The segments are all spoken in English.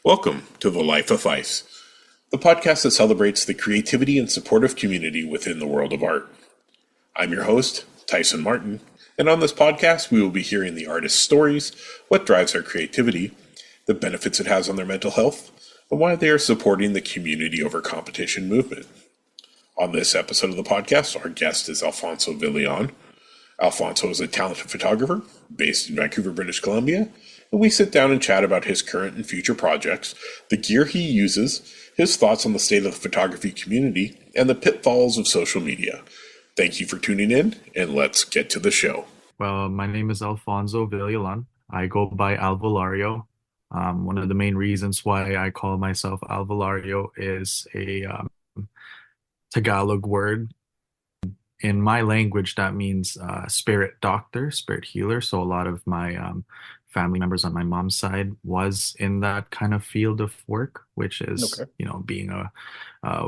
Welcome to the Life of Phys, the podcast that celebrates the creativity and supportive community within the world of art. I'm your host, Tyson Martin, and on this podcast we will be hearing the artist's stories, what drives their creativity, the benefits it has on their mental health, and why they are supporting the community over competition movement. On this episode of the podcast, our guest is Alfonso Villalón. Alfonso is a talented photographer based in Vancouver, British Columbia, and we sit down and chat about his current and future projects, the gear he uses, his thoughts on the state of the photography community, and the pitfalls of social media. Thank you for tuning in, and let's get to the show. Well, my name is Alfonso Villalón. I go by Alvalario. One of the main reasons why I call myself Alvalario is a Tagalog word. In my language, that means spirit doctor, spirit healer. So a lot of my family members on my mom's side was in that kind of field of work, which is, Okay. being uh,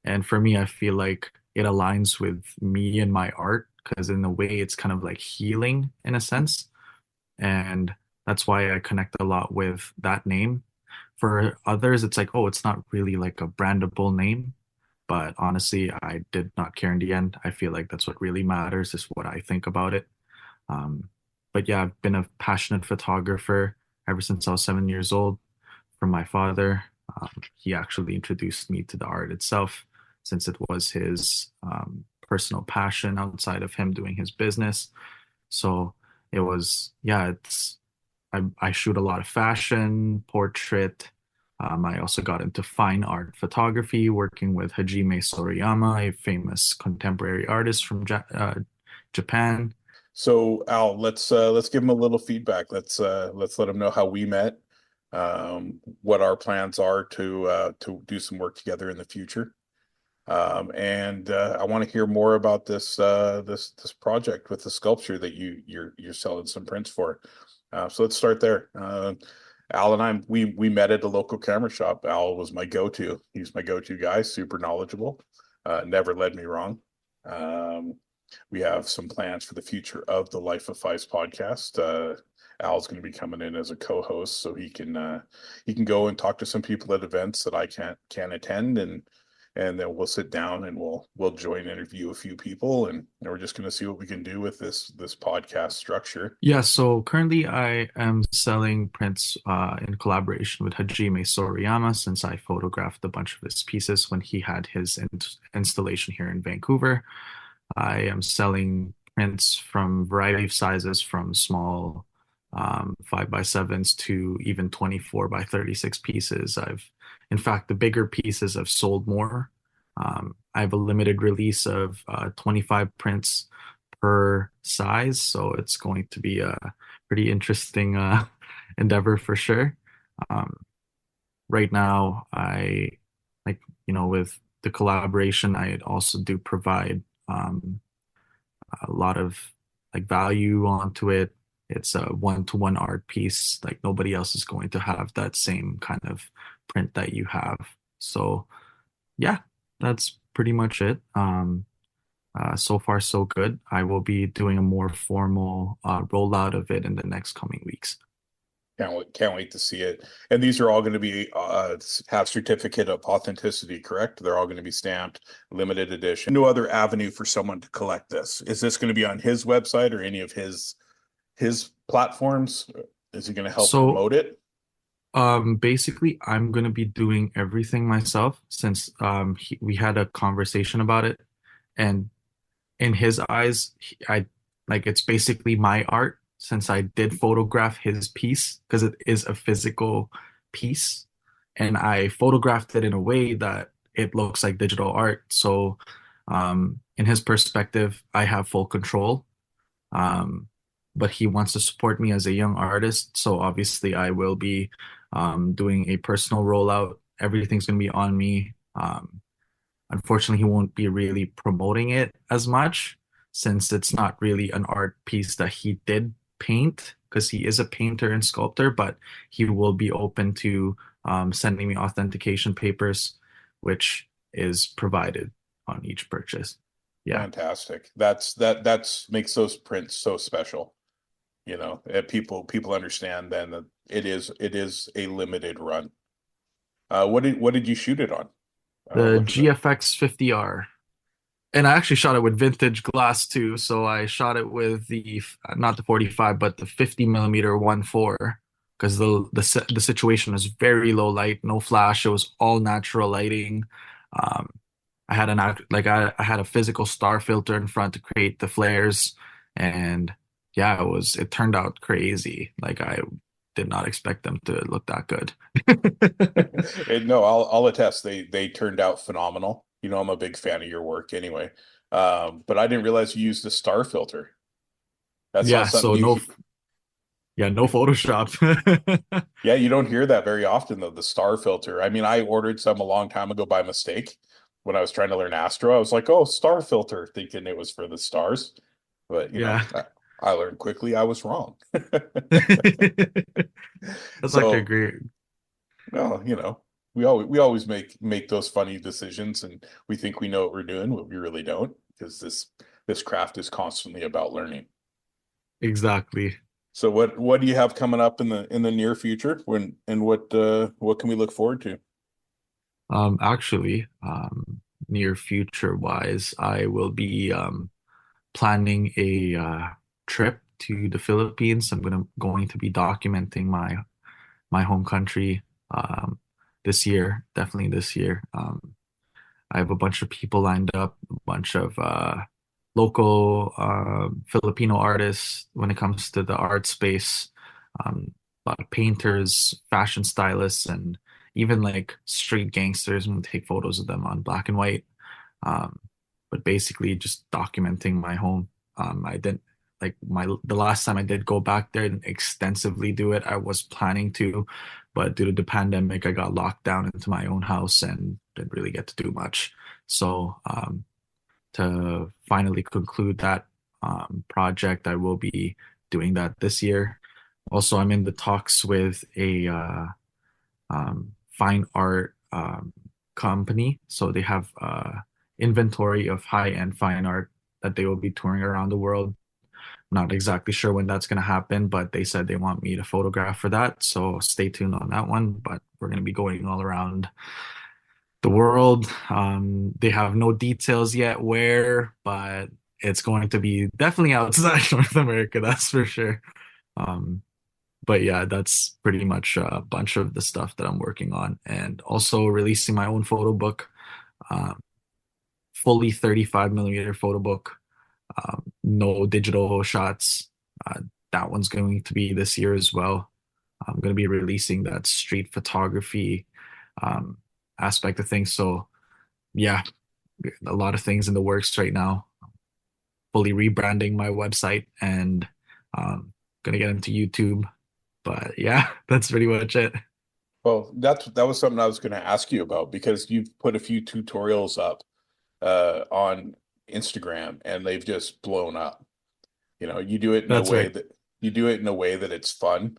and for me, I feel like it aligns with me and my art because in a way, it's kind of like healing in a sense. And that's why I connect a lot with that name. For others, it's like, oh, it's not really like a brandable name. But honestly, I did not care in the end. I feel like that's what really matters is what I think about it. Um, but yeah, I've been a passionate photographer ever since I was 7 years old from my father. He actually introduced me to the art itself since it was his personal passion outside of him doing his business. So it was, yeah, I shoot a lot of fashion, portrait. I also got into fine art photography, working with Hajime Sorayama, a famous contemporary artist from Japan. So Al, let's give him a little feedback. Let's let him know how we met, what our plans are to do some work together in the future. And I want to hear more about this project with the sculpture that you're selling some prints for. So let's start there. Al and we met at a local camera shop. Al was my go-to. He's my go-to guy, super knowledgeable, never led me wrong. Um, we have some plans for the future of the Life of Phys podcast. Al's going to be coming in as a co-host, so he can go and talk to some people at events that I can't attend, and then we'll sit down and we'll join interview a few people, and we're just going to see what we can do with this podcast structure. Yeah, so currently I am selling prints in collaboration with Hajime Sorayama since I photographed a bunch of his pieces when he had his installation here in Vancouver. I am selling prints from variety of sizes from small 5x7s to even 24x36 pieces. In fact, the bigger pieces have sold more. I have a limited release of 25 prints per size, so it's going to be a pretty interesting endeavor for sure. Um, right now, I like, with the collaboration, I also do provide a lot of like value onto it. It's a one-to-one art piece. Like nobody else is going to have that same kind of print that you have. So yeah, that's pretty much it. So far, so good. I will be doing a more formal rollout of it in the next coming weeks. Can't wait to see it. And these are all going to be have certificate of authenticity, correct? They're all going to be stamped, limited edition. No other avenue for someone to collect this. Is this going to be on his website or any of his platforms? Is he going to help So promote it? basically, I'm gonna be doing everything myself since we had a conversation about it, and in his eyes, I like it's basically my art since I did photograph his piece because it is a physical piece, and I photographed it in a way that it looks like digital art. So, in his perspective, I have full control. Um, but he wants to support me as a young artist, so obviously I will be doing a personal rollout. Everything's going to be on me. Unfortunately, he won't be really promoting it as much since it's not really an art piece that he did paint because he is a painter and sculptor, but he will be open to sending me authentication papers, which is provided on each purchase. Yeah. Fantastic. That's makes those prints so special. People understand then that it is a limited run. What did you shoot it on? The What is it? GFX 50R. And I actually shot it with vintage glass too. So I shot it with not the 45, but the 50 millimeter 1.4 because the situation was very low light, no flash. It was all natural lighting. Um, I had I had a physical star filter in front to create the flares, and yeah, it turned out crazy. Like I did not expect them to look that good. No, I'll attest. They turned out phenomenal. I'm a big fan of your work anyway. But I didn't realize you used the star filter. That's not Yeah, something so you. no Photoshop. Yeah, you don't hear that very often though, the star filter. I mean, I ordered some a long time ago by mistake when I was trying to learn Astro. I was like, "Oh, star filter," thinking it was for the stars. But Yeah. I learned quickly I was wrong. That's actually So, great. no, we always make those funny decisions, and we think we know what we're doing, but we really don't, because this craft is constantly about learning. Exactly. So what do you have coming up in the near future? What can we look forward to? Actually, near future wise, I will be planning a trip to the Philippines. I'm going to be documenting my home country this year, definitely this year. I have a bunch of people lined up, a bunch of local Filipino artists when it comes to the art space, a lot of painters, fashion stylists, and even like street gangsters and take photos of them on black and white. Um, but basically just documenting my home. I didn't like the last time I did go back there and extensively do it. I was planning to, but due to the pandemic, I got locked down into my own house and didn't really get to do much. So to finally conclude that project, I will be doing that this year. Also, I'm in the talks with a fine art company. So they have inventory of high-end fine art that they will be touring around the world. Not exactly sure when that's going to happen, but they said they want me to photograph for that. So stay tuned on that one. But we're going to be going all around the world. They have no details yet where, but it's going to be definitely outside North America, that's for sure. Um, but yeah, that's pretty much a bunch of the stuff that I'm working on, and also releasing my own photo book, um, fully 35 millimeter photo book, no digital shots. Uh, that one's going to be this year as well. I'm going to be releasing that street photography um, aspect of things. So yeah, a lot of things in the works right now. Fully rebranding my website and gonna get into YouTube. But yeah, that's pretty much it. Well, that was something I was going to ask you about, because you've put a few tutorials up on Instagram and they've just blown up. You do it in a That's way right. that it's fun,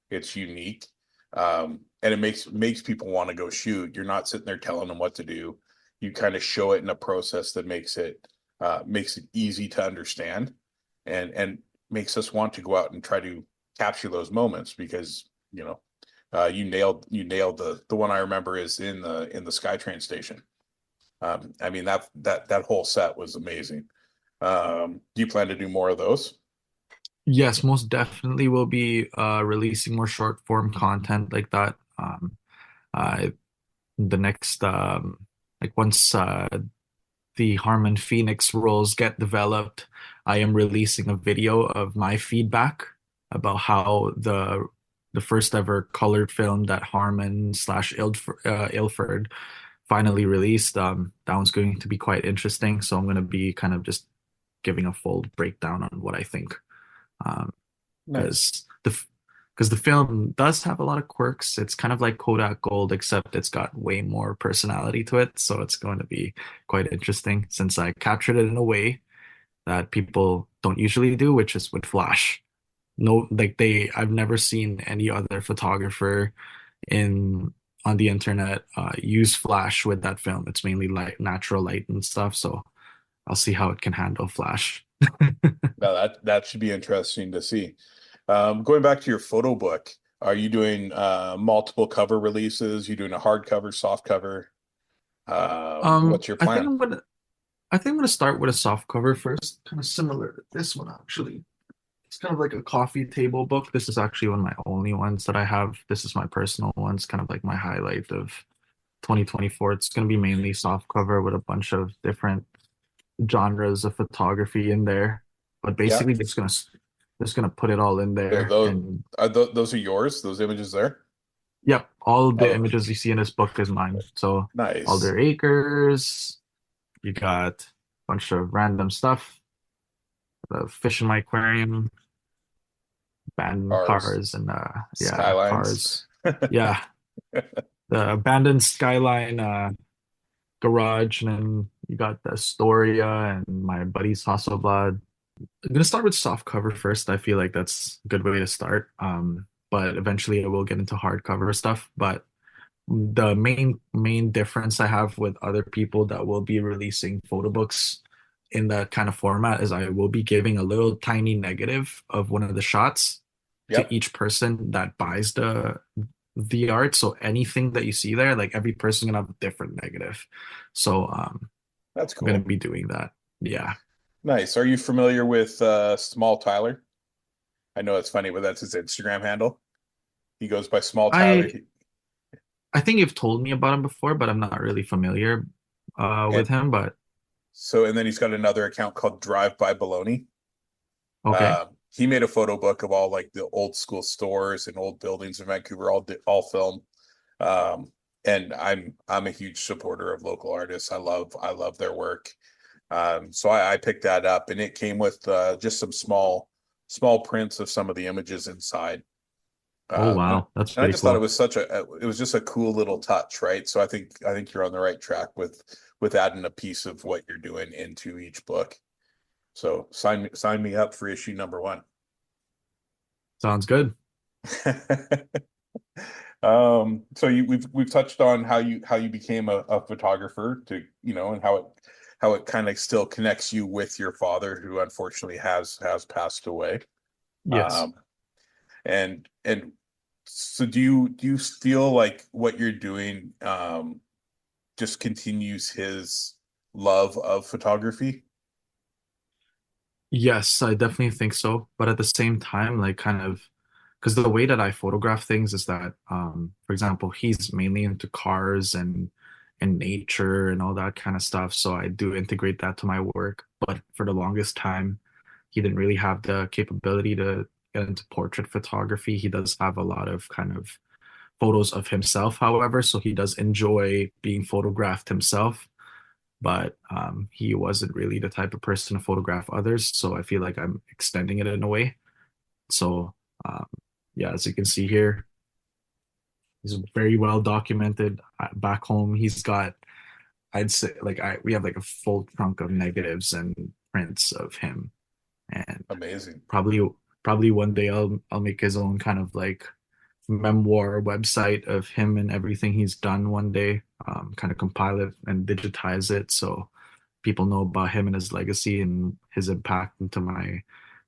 it's unique, and it makes people want to go shoot. You're not sitting there telling them what to do. You kind of show it in a process that makes it easy to understand, and makes us want to go out and try to capture those moments, because you nailed the one I remember is in the SkyTrain station. I mean, that whole set was amazing. Do you plan to do more of those? Yes, most definitely will be releasing more short form content like that. Uh, the next like once the Harmon Phoenix roles get developed, I am releasing a video of my feedback about how the first ever colored film that Harmon slash Ilford finally released. That one's going to be quite interesting. So I'm going to be kind of just giving a full breakdown on what I think. Um, Nice. because the film does have a lot of quirks. It's kind of like Kodak Gold, except it's got way more personality to it. So it's going to be quite interesting since I captured it in a way that people don't usually do, which is with flash. No, like I've never seen any other photographer in on the internet use flash with that film. It's mainly like natural light and stuff. So I'll see how it can handle flash. Now that should be interesting to see. Going back to your photo book, Are you doing multiple cover releases? You doing a hardcover, soft cover? What's your I think plan? I'm gonna start with a soft cover first, kind of similar to this one actually. It's kind of like a coffee table book. This is actually one of my only ones that I have. This is my personal one. It's kind of like my highlight of 2024. It's going to be mainly soft cover with a bunch of different genres of photography in there. But Yeah. basically, just gonna put it all in there. Those And those are yours, those images there? yep, all the Oh, images you see in this book is mine. So all nice. their acres. You got a bunch of random stuff. The fish in my aquarium, abandoned Cars, cars, and yeah, skylines. cars. Yeah, the abandoned skyline garage, and then you got the Astoria and my buddy's Hasselblad. I'm gonna start with soft cover first. I feel like that's a good way to start. But eventually I will get into hardcover stuff. But the main difference I have with other people that will be releasing photo books in that kind of format is I will be giving a little tiny negative of one of the shots to Yep, each person that buys the art. So anything that you see there, like every person gonna have a different negative. So that's I'm gonna cool. be doing that. Yeah. Nice. Are you familiar with Small Tyler? I know it's funny, but that's his Instagram handle. He goes by Small Tyler. I I think you've told me about him before, but I'm not really familiar with And him. But and then he's got another account called Drive by Baloney. okay. He made a photo book of all like the old school stores and old buildings in Vancouver, all film. Um, and I'm a huge supporter of local artists. I love their work. So I picked that up, and it came with just some small prints of some of the images inside. Oh And wow, that's I pretty just thought it cool. was it was just a cool little touch, right? So I think you're on the right track with adding a piece of what you're doing into each book. So sign me up for issue number one. Sounds good. So we've touched on how you became a photographer to, and how it kind of still connects you with your father, who unfortunately has passed away. Yes. Um, and so do you feel like what you're doing just continues his love of photography? Yes, I definitely think so. But at the same time, like kind of because the way that I photograph things is that, for example, he's mainly into cars and nature and all that kind of stuff. So I do integrate that to my work. But for the longest time, he didn't really have the capability to get into portrait photography. He does have a lot of kind of photos of himself, however, so he does enjoy being photographed himself. But he wasn't really the type of person to photograph others. So I feel like I'm extending it in a way. So um, yeah, as you can see here, he's very well documented. Back home, he's got, I'd say, like we have like a full trunk of negatives and prints of him, and Amazing. probably probably one day I'll make his own kind of like memoir website of him and everything he's done one day, kind of compile it and digitize it so people know about him and his legacy and his impact into my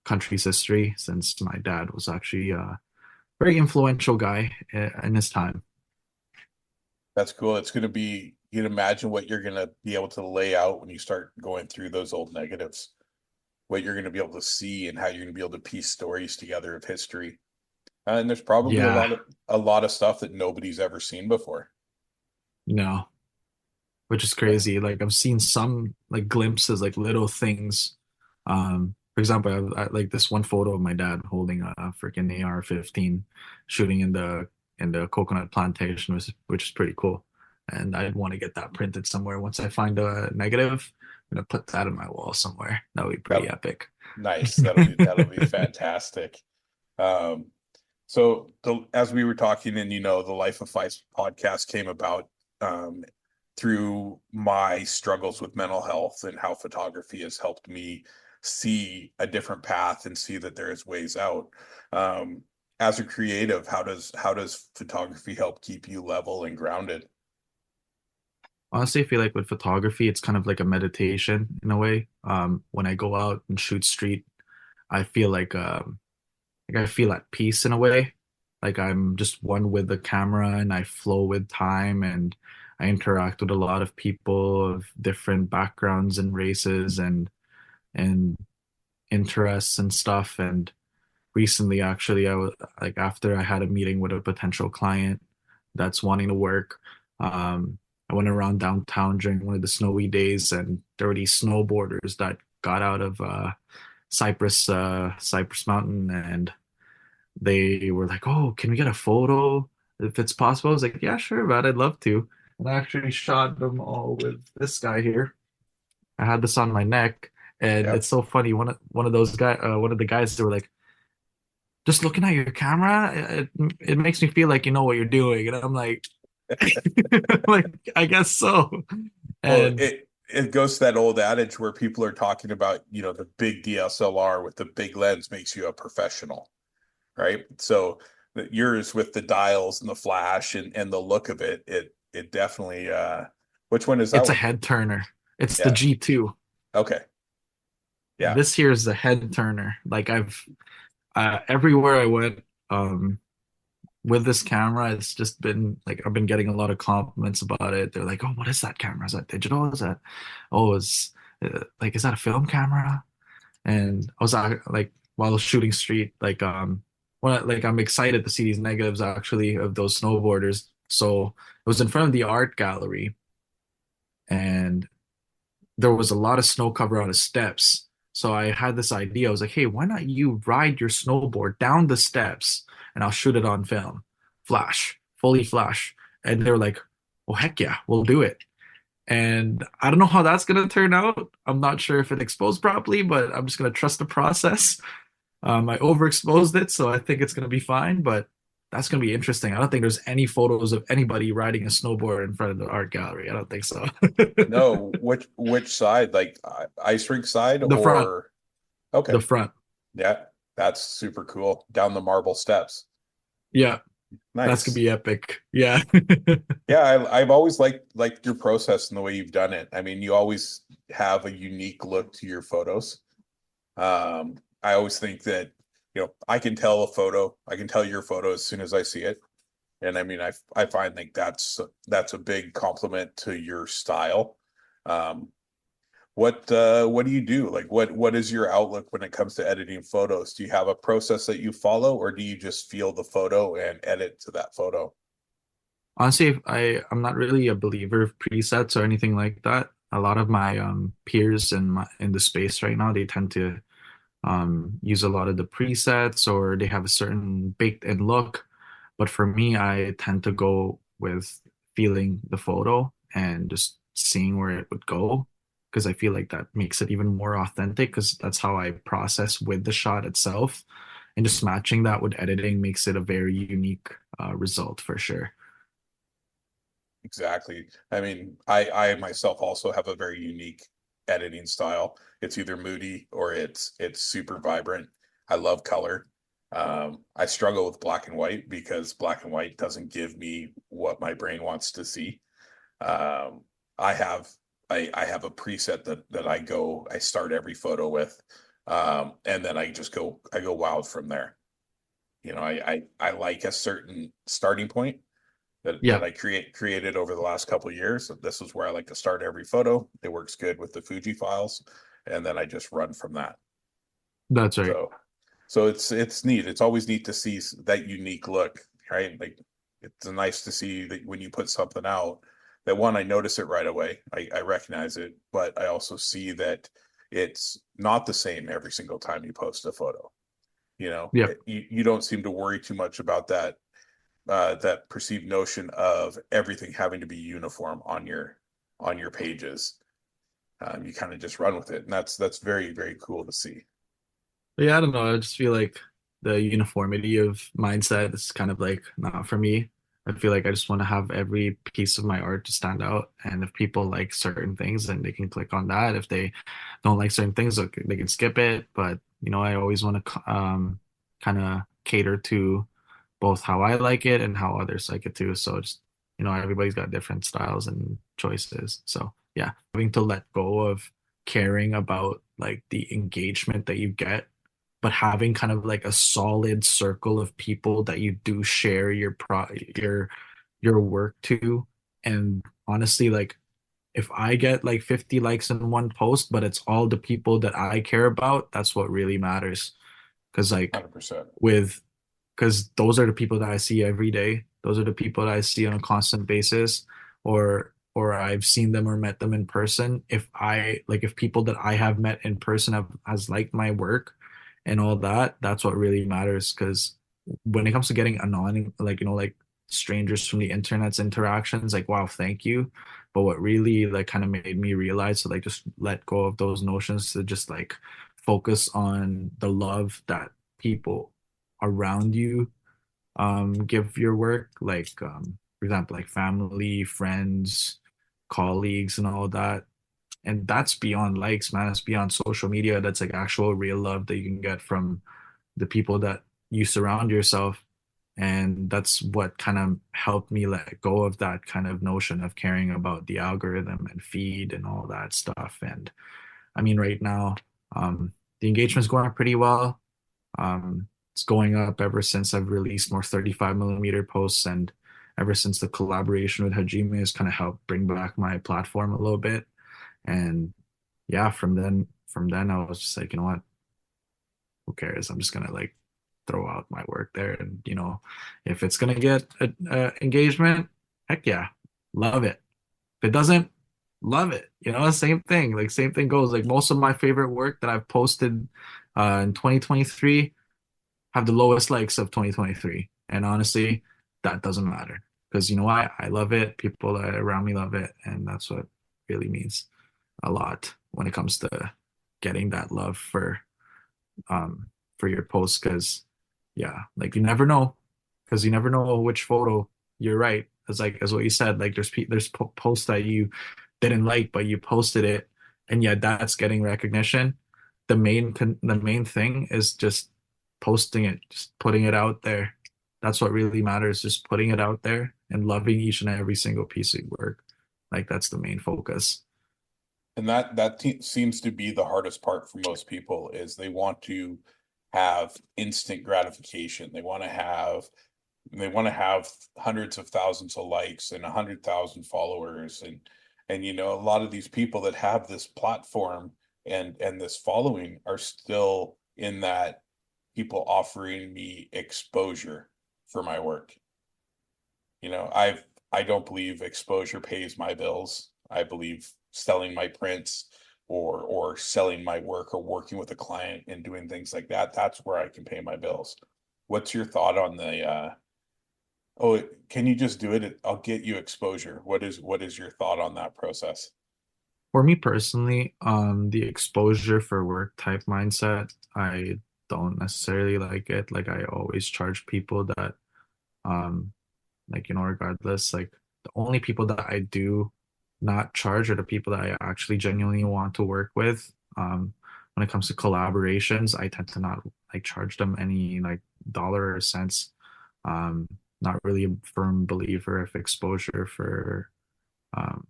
country's history, since my dad was actually a very influential guy in his time. That's cool. It's going to be, you can imagine what you're going to be able to lay out when you start going through those old negatives, what you're going to be able to see and how you're going to be able to piece stories together of history. And there's probably a Yeah, lot of a lot of stuff that nobody's ever seen before. no, which is Yeah. crazy. Like I've seen some like glimpses, like little things. For example, like this one photo of my dad holding a freaking AR-15, shooting in the coconut plantation, which is pretty cool. And I'd want to get that printed somewhere. Once I find a negative, I'm gonna put that in my wall somewhere. That would be That pretty epic. nice. That'll be fantastic. Um, as we were talking, and the Life of Phys podcast came about um, through my struggles with mental health and how photography has helped me see a different path and see that there is ways out. Um, as a creative, how does photography help keep you level and grounded? Honestly, I feel like with photography, it's kind of like a meditation in a way. When I go out and shoot street, I feel like I feel at peace in a way. Like I'm just one with the camera and I flow with time and I interact with a lot of people of different backgrounds and races and interests and stuff. And recently, actually, I was like after I had a meeting with a potential client that's wanting to work. I went around downtown during one of the snowy days, and there were these snowboarders that got out of Cypress Mountain, and they were like, "Oh, can we get a photo if it's possible?" I was like, "Yeah, sure, but I'd love to." And I actually shot them all with this guy here. I had this on my neck, and Yeah. it's so funny. One of the guys, they were like, "Just looking at your camera, it makes me feel like you know what you're doing." And I'm like, like I guess so. Well, And it goes to that old adage where people are talking about, the big DSLR with the big lens makes you a professional, right? So yours with the dials and the flash and the look of it, it definitely which one is that it's a one? head turner. It's the Yeah. G2. Okay. Yeah. This here is the head turner. Like I've everywhere I went, with this camera, it's just been like I've been getting a lot of compliments about it. They're like, "Oh, what is that camera? Is that digital? Is that oh, is that a film camera?" And I was like while shooting street, like I'm excited to see these negatives actually of those snowboarders. So it was in front of the art gallery, and there was a lot of snow cover on the steps. So I had this idea. I was like, hey, why not you ride your snowboard down the steps and I'll shoot it on film, flash, fully flash. And they were like, oh, heck yeah, we'll do it. And I don't know how that's going to turn out. I'm not sure if it exposed properly, but I'm just going to trust the process. I overexposed it, so I think it's going to be fine, but that's going to be interesting. I don't think there's any photos of anybody riding a snowboard in front of the art gallery. I don't think so. No, which side? Like ice rink side The front, or okay. the front. Yeah, that's super cool. Down the marble steps. Yeah, that's gonna Nice. be epic. Yeah. Yeah, I've always liked your process and the way you've done it. I mean, you always have a unique look to your photos. I always think that, I can tell a photo, I can tell your photo as soon as I see it. And I mean, I find like that's a big compliment to your style. Um, what do you do? Like what is your outlook when it comes to editing photos? Do you have a process that you follow, or do you just feel the photo and edit to that photo? Honestly, I'm not really a believer of presets or anything like that. A lot of my peers in the space right now, they tend to use a lot of the presets or they have a certain baked in look. But for me, I tend to go with feeling the photo and just seeing where it would go because I feel like that makes it even more authentic because that's how I process with the shot itself. And just matching that with editing makes it a very unique result for sure. Exactly. I mean, I myself also have a very unique editing style. It's either moody or it's super vibrant. I love color. I struggle with black and white because black and white doesn't give me what my brain wants to see. Um, I have I have a preset that I start every photo with, and then I go wild from there. I like a certain starting point that Yeah, I created over the last couple of years. This is where I like to start every photo. It works good with the Fuji files, and then I just run from that. that's right. So so it's neat. It's always neat to see that unique look, right? Like it's nice to see that when you put something out, that one, I notice it right away. I recognize it, but I also see that it's not the same every single time you post a photo. Yeah. You don't seem to worry too much about that perceived notion of everything having to be uniform on your pages. You kind of just run with it, and that's very, very cool to see. But yeah, I don't know. I just feel like the uniformity of mindset is kind of like not for me. I feel like I just want to have every piece of my art to stand out. And if people like certain things, then they can click on that. If they don't like certain things, okay, they can skip it. But I always want to kind of cater to both how I like it and how others like it too. So just everybody's got different styles and choices. So yeah, having to let go of caring about like the engagement that you get but having kind of like a solid circle of people that you do share your work to. And honestly, like if I get like 50 likes in one post, but it's all the people that I care about, that's what really matters. Because like 100%. with because those are the people that I see every day. Those are the people that I see on a constant basis, or I've seen them or met them in person. If people that I have met in person has liked my work and all that, that's what really matters. Because when it comes to getting anonymous, like like strangers from the internet's interactions, like wow, thank you. But what really like kind of made me realize to like just let go of those notions to just like focus on the love that people around you give your work, like for example like family, friends, colleagues and all that. And that's beyond likes, man. It's beyond social media. That's like actual real love that you can get from the people that you surround yourself. And that's what kind of helped me let go of that kind of notion of caring about the algorithm and feed and all that stuff. And I mean right now the engagement's going pretty well. It's going up ever since I've released more 35 millimeter posts, and ever since the collaboration with Hajime has kind of helped bring back my platform a little bit. And yeah, from then I was just like, you know what, who cares? I'm just gonna like throw out my work there, and if it's gonna get a engagement, heck yeah, love it. If it doesn't, love it. Same thing. Like same thing goes. Like most of my favorite work that I've posted in 2023 have the lowest likes of 2023. And honestly, that doesn't matter because you know why? I love it. People around me love it. And that's what really means a lot when it comes to getting that love for your posts. Because yeah, like you never know. Because you never know which photo you're right. As what you said, like there's posts that you didn't like, but you posted it, and yet that's getting recognition. The main thing is just posting it, just putting it out there. That's what really matters, just putting it out there and loving each and every single piece of work. Like that's the main focus. And seems to be the hardest part for most people is they want to have instant gratification. They want to have hundreds of thousands of likes and 100,000 followers, and a lot of these people that have this platform and this following are still in that people offering me exposure for my work. I don't believe exposure pays my bills. I believe selling my prints or selling my work or working with a client and doing things like that, that's where I can pay my bills. What's your thought on the oh, can you just do it? I'll get you exposure. What is your thought on that process? For me personally, the exposure for work type mindset, I don't necessarily like it. Like I always charge people that, um, like, regardless, like the only people that I do not charge are the people that I actually genuinely want to work with. When it comes to collaborations, I tend to not like charge them any like dollar or cents. Um, Not really a firm believer of exposure for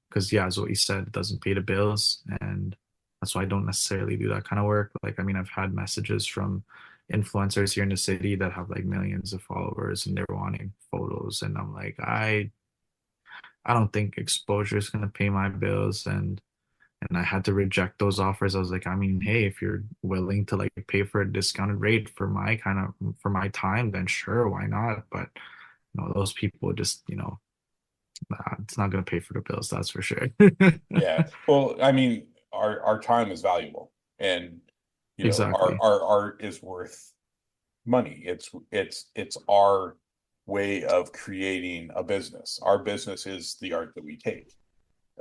because yeah, as what you said, it doesn't pay the bills, and that's why I don't necessarily do that kind of work. Like, I mean, I've had messages from influencers here in the city that have like millions of followers, and they're wanting photos, and I'm like, I don't think exposure is gonna pay my bills, and I had to reject those offers. I was like, I mean, hey, if you're willing to like pay for a discounted rate for my time, then sure, why not? But those people just, nah, it's not gonna pay for the bills, that's for sure. Yeah. Well, I mean, our time is valuable, and our Exactly. our art is worth money. It's our way of creating a business. Our business is the art that we take.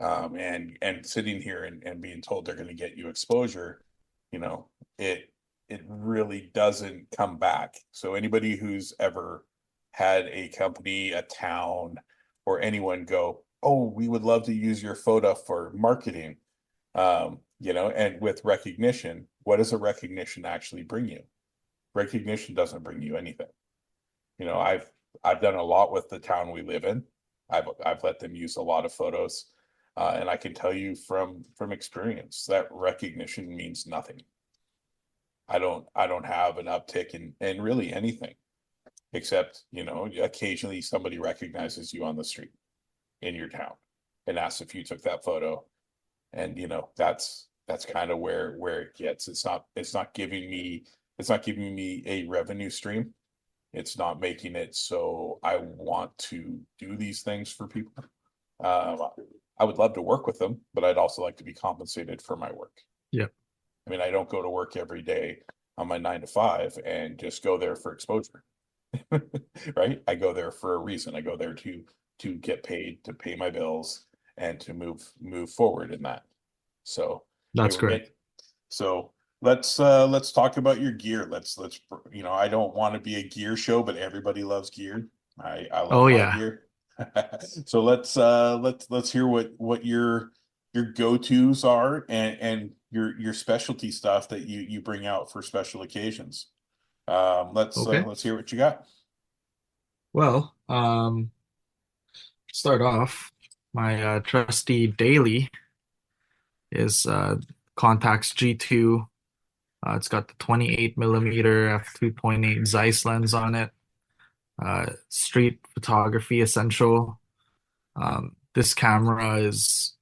And sitting here and being told they're going to get you exposure, you know, it it really doesn't come back. So anybody who's ever had a company, a town, or anyone go, "Oh, we would love to use your photo for marketing," and with recognition, what does a recognition actually bring you? Recognition doesn't bring you anything. I've done a lot with the town we live in. I've let them use a lot of photos, and I can tell you from experience that recognition means nothing. I don't have an uptick in really anything except, occasionally somebody recognizes you on the street in your town and asks if you took that photo. And that's kind of where it gets. It's not giving me a revenue stream. It's not making it so I want to do these things for people. I would love to work with them, but I'd also like to be compensated for my work. Yeah. I mean, I don't go to work every day on my 9 to 5 and just go there for exposure. Right? I go there for a reason. I go there to get paid, to pay my bills, and to move forward in that. So That's anyway, correct. so let's talk about your gear. Let's I don't want to be a gear show, but everybody loves gear. I love Oh my yeah. gear. So let's hear what your go-tos are, and your specialty stuff that you bring out for special occasions. Okay. Let's hear what you got. Well, start off, my trusty daily is Contax G2. It's got the 28 millimeter f2.8 Zeiss lens on it. Street photography essential. This camera is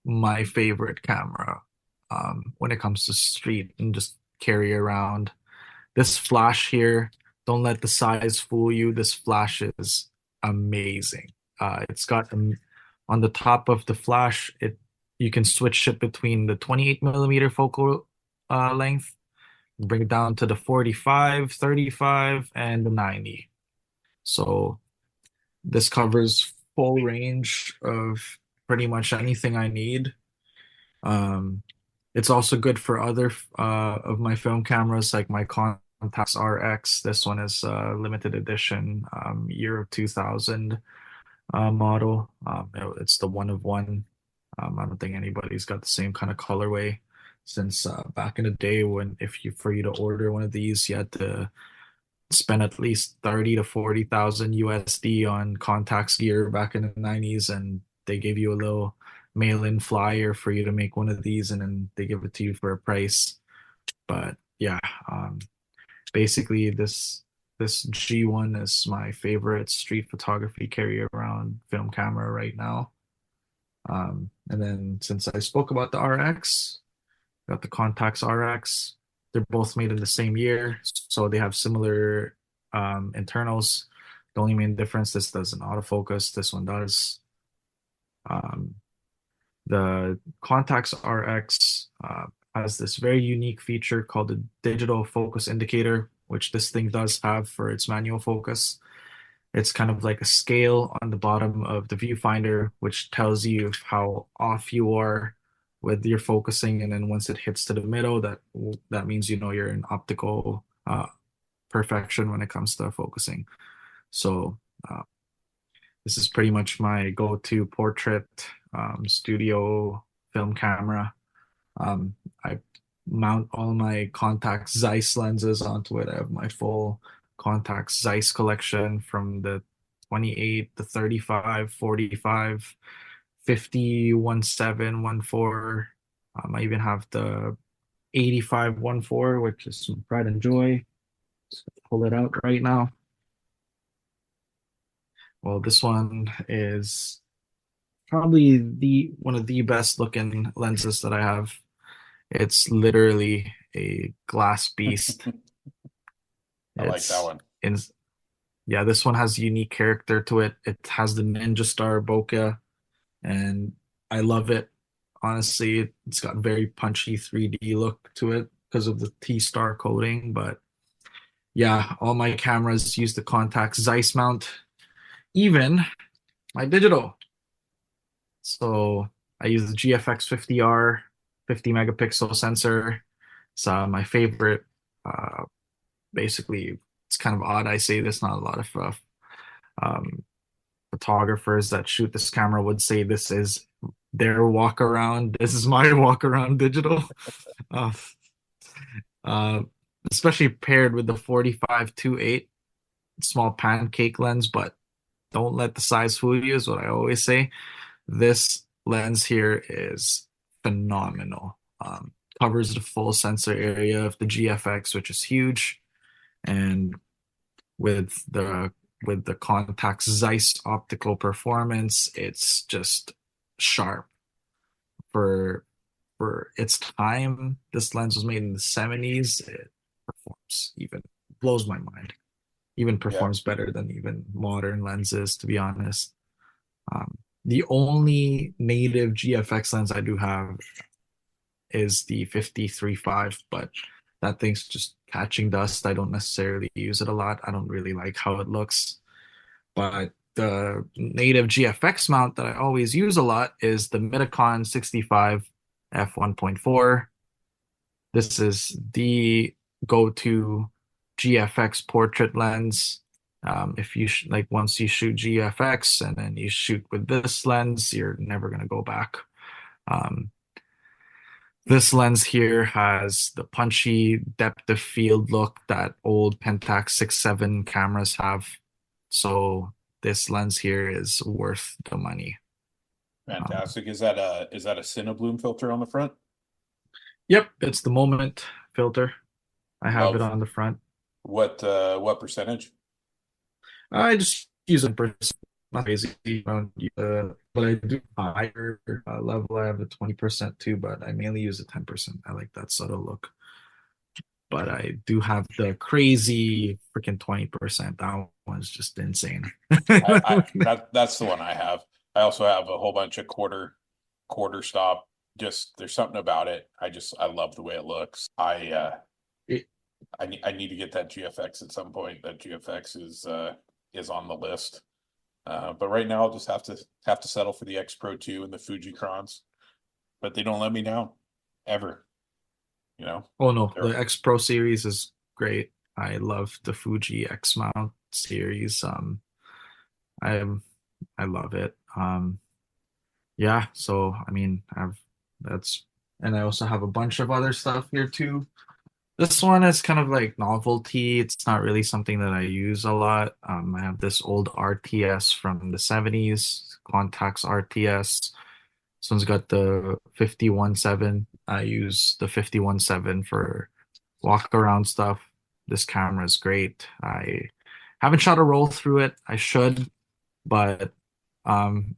my favorite camera when it comes to street and just carry around. This flash here, don't let the size fool you. This flash is amazing. It's got on the top of the flash, you can switch it between the 28 millimeter focal length, bring it down to the 45, 35, and the 90. So this covers full range of pretty much anything I need. Um, it's also good for other of my film cameras, like my Contax RX. This one is limited edition, year of 2000 model. It's the one of one. I don't think anybody's got the same kind of colorway since back in the day when if you for you to order one of these, you had to spend at least 30 to 40,000 USD on contacts gear back in the 90s, and they gave you a little mail-in flyer for you to make one of these, and then they give it to you for a price. But yeah, basically this G1 is my favorite street photography carry around film camera right now. And then since I spoke about the RX, got the Contax RX. They're both made in the same year, so they have similar internals. The only main difference, this doesn't autofocus, this one does. Um, the Contax RX has this very unique feature called the digital focus indicator, which this thing does have for its manual focus. It's kind of like a scale on the bottom of the viewfinder, which tells you how off you are with your focusing, and then once it hits to the middle, that means you're in optical perfection when it comes to focusing. So this is pretty much my go-to portrait studio film camera. I mount all my Contax Zeiss lenses onto it. I have my full Contax Zeiss collection from the 28, the 35, 45, 50, 17, 14. I even have the 85 14, which is some pride and joy. Just pull it out right now. Well, this one is probably the one of the best looking lenses that I have. It's literally a glass beast. I like that It's one. in Yeah, this one has unique character to it. It has the Ninja Star bokeh, and I love it. Honestly, it's got very punchy 3D look to it because of the T-Star coating. But yeah, all my cameras use the Contax Zeiss mount, even my digital. So I use the GFX 50R 50 megapixel sensor. It's my favorite. Uh, Basically, it's kind of odd I say this. Not a lot of um, photographers that shoot this camera would say this is their walk around. This is my walk around digital. Uh, uh, Especially paired with the 45-2.8 small pancake lens, but don't let the size fool you, is what I always say. This lens here is phenomenal. covers the full sensor area of the GFX, which is huge. And with the Contax Zeiss optical performance, it's just sharp for its time. This lens was made in the 70s. It performs even blows my mind. Even Yeah. performs better than even modern lenses, to be honest. The only native GFX lens I do have is the 53.5, but that thing's just catching dust. I don't necessarily use it a lot. I don't really like how it looks. But the native GFX mount that I always use a lot is the Mitakon 65 f1.4. This is the go-to GFX portrait lens. If you like, once you shoot GFX and then you shoot with this lens, you're never going to go back. Um, this lens here has the punchy depth of field look that old Pentax 6.7 cameras have. So this lens here is worth the money. Fantastic. Is that a Cinebloom filter on the front? Yep, it's the Moment filter. I have it Love. on the front. What percentage? I just use it for not crazy, but I do higher level. I have the 20% too, but I mainly use the 10%. I like that subtle look. But I do have the crazy freaking 20%. That one's just insane. That's the one I have. I also have a whole bunch of quarter stop. Just there's something about it. I love the way it looks. It- I need to get that GFX at some point. That GFX is on the list. But right now I'll just have to settle for the X Pro 2 and the Fujicrons. But they don't let me down ever. You know, oh no, they're the X Pro series is great. I love the Fuji X mount series. I I love it. Yeah, so I mean, that's and I also have a bunch of other stuff here too. This one is kind of like novelty. It's not really something that I use a lot. I have this old RTS from the 70s, Contax RTS. This one's got the 51.7. I use the 51.7 for walk around stuff. This camera is great. I haven't shot a roll through it. I should, but um,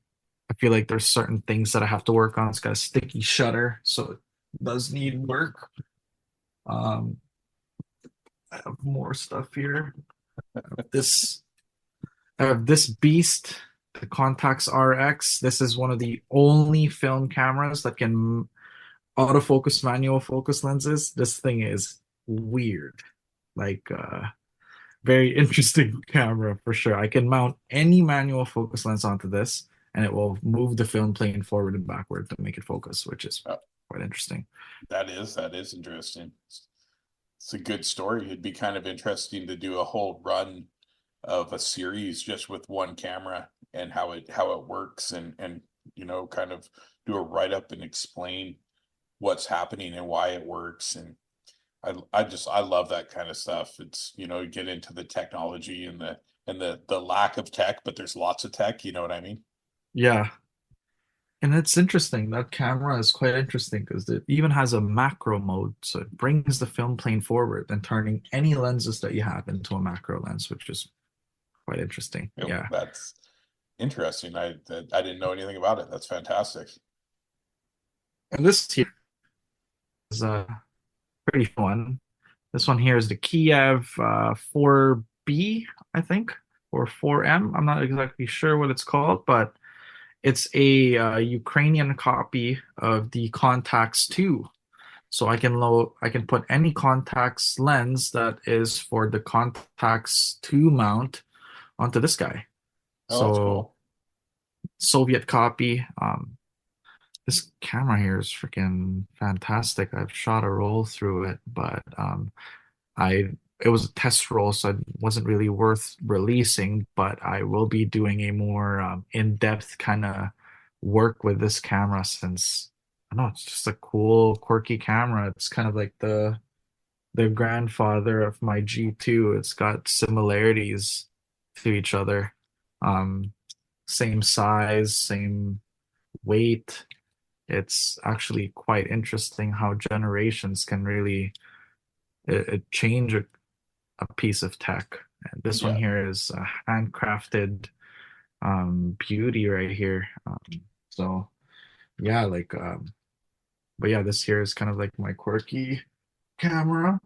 I feel like there's certain things that I have to work on. It's got a sticky shutter, so it does need work. Um, I have more stuff here. This I have this beast, the Contax RX. This is one of the only film cameras that can autofocus manual focus lenses. This thing is weird. Like very interesting camera for sure. I can mount any manual focus lens onto this and it will move the film plane forward and backward to make it focus, which is quite interesting. that is interesting. It's a good story. It'd be kind of interesting to do a whole run of a series just with one camera and how it works and kind of do a write up and explain what's happening and why it works. And I love that kind of stuff. It's get into the technology and the lack of tech, but there's lots of tech, you know what I mean? Yeah. And it's interesting. That camera is quite interesting because it even has a macro mode. So it brings the film plane forward and turning any lenses that you have into a macro lens, which is quite interesting. Yeah. That's interesting. I didn't know anything about it. That's fantastic. And this here is pretty fun. This one here is the Kiev 4B, I think, or 4M. I'm not exactly sure what it's called, but it's a Ukrainian copy of the Contax 2. So I can put any Contax lens that is for the Contax 2 mount onto this guy. Oh, that's So cool. Soviet copy. This camera here is freaking fantastic. I've shot a roll through it, but I it was a test roll, so it wasn't really worth releasing. But I will be doing a more in-depth kind of work with this camera since I don't know it's just a cool, quirky camera. It's kind of like the grandfather of my G2. It's got similarities to each other. Um, Same size, same weight. it's actually quite interesting how generations can really change a piece of tech. And this one Yeah, here is a handcrafted beauty right here. So yeah, but yeah, this here is kind of like my quirky camera.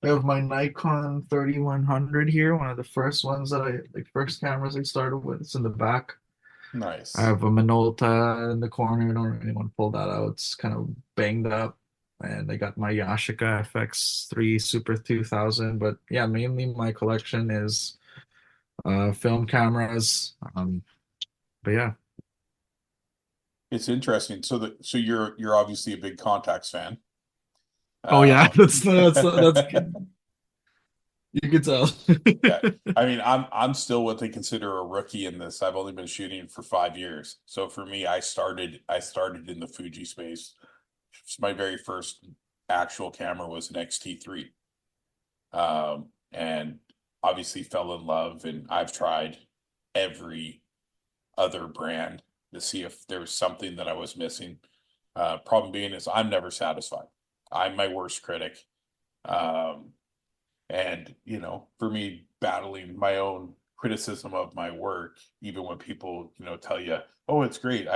I have my Nikon 3100 here, one of the first ones that first cameras I started with. It's in the back. I nice. have a Minolta in the corner. I don't really want to pull that out. It's kind of banged up. And I got my Yashica FX3 Super 2000. But yeah, mainly my collection is film cameras. But yeah. It's interesting. So you're obviously a big Contacts fan. Oh yeah, Um, that's you can tell. yeah, I mean, I'm still what they consider a rookie in this. I've only been shooting for 5 years. So for me, I started in the Fuji space. My very first actual camera was an XT3. And obviously fell in love, and I've tried every other brand to see if there was something that I was missing. Problem being is I'm never satisfied. I'm my worst critic. Um, and for me, battling my own criticism of my work, even when people, tell you, "Oh, it's great,"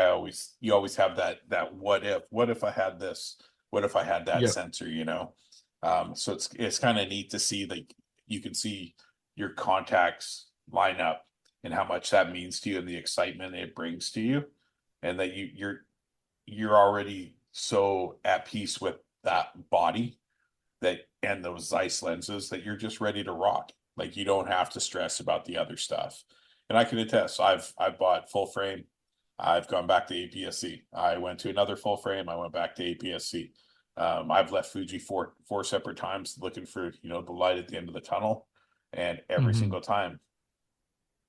you always have that what if I had this, what if I had that Yep. sensor. So it's kind of neat to see, like, you can see your contacts line up and how much that means to you and the excitement it brings to you, and that you're already so at peace with that body, that and those Zeiss lenses, that you're just ready to rock. Like, you don't have to stress about the other stuff. And I can attest, I've bought full frame. I've gone back to APS-C. I went to another full frame. I went back to APS-C. I've left Fuji four separate times looking for the light at the end of the tunnel, and every Hmm. single time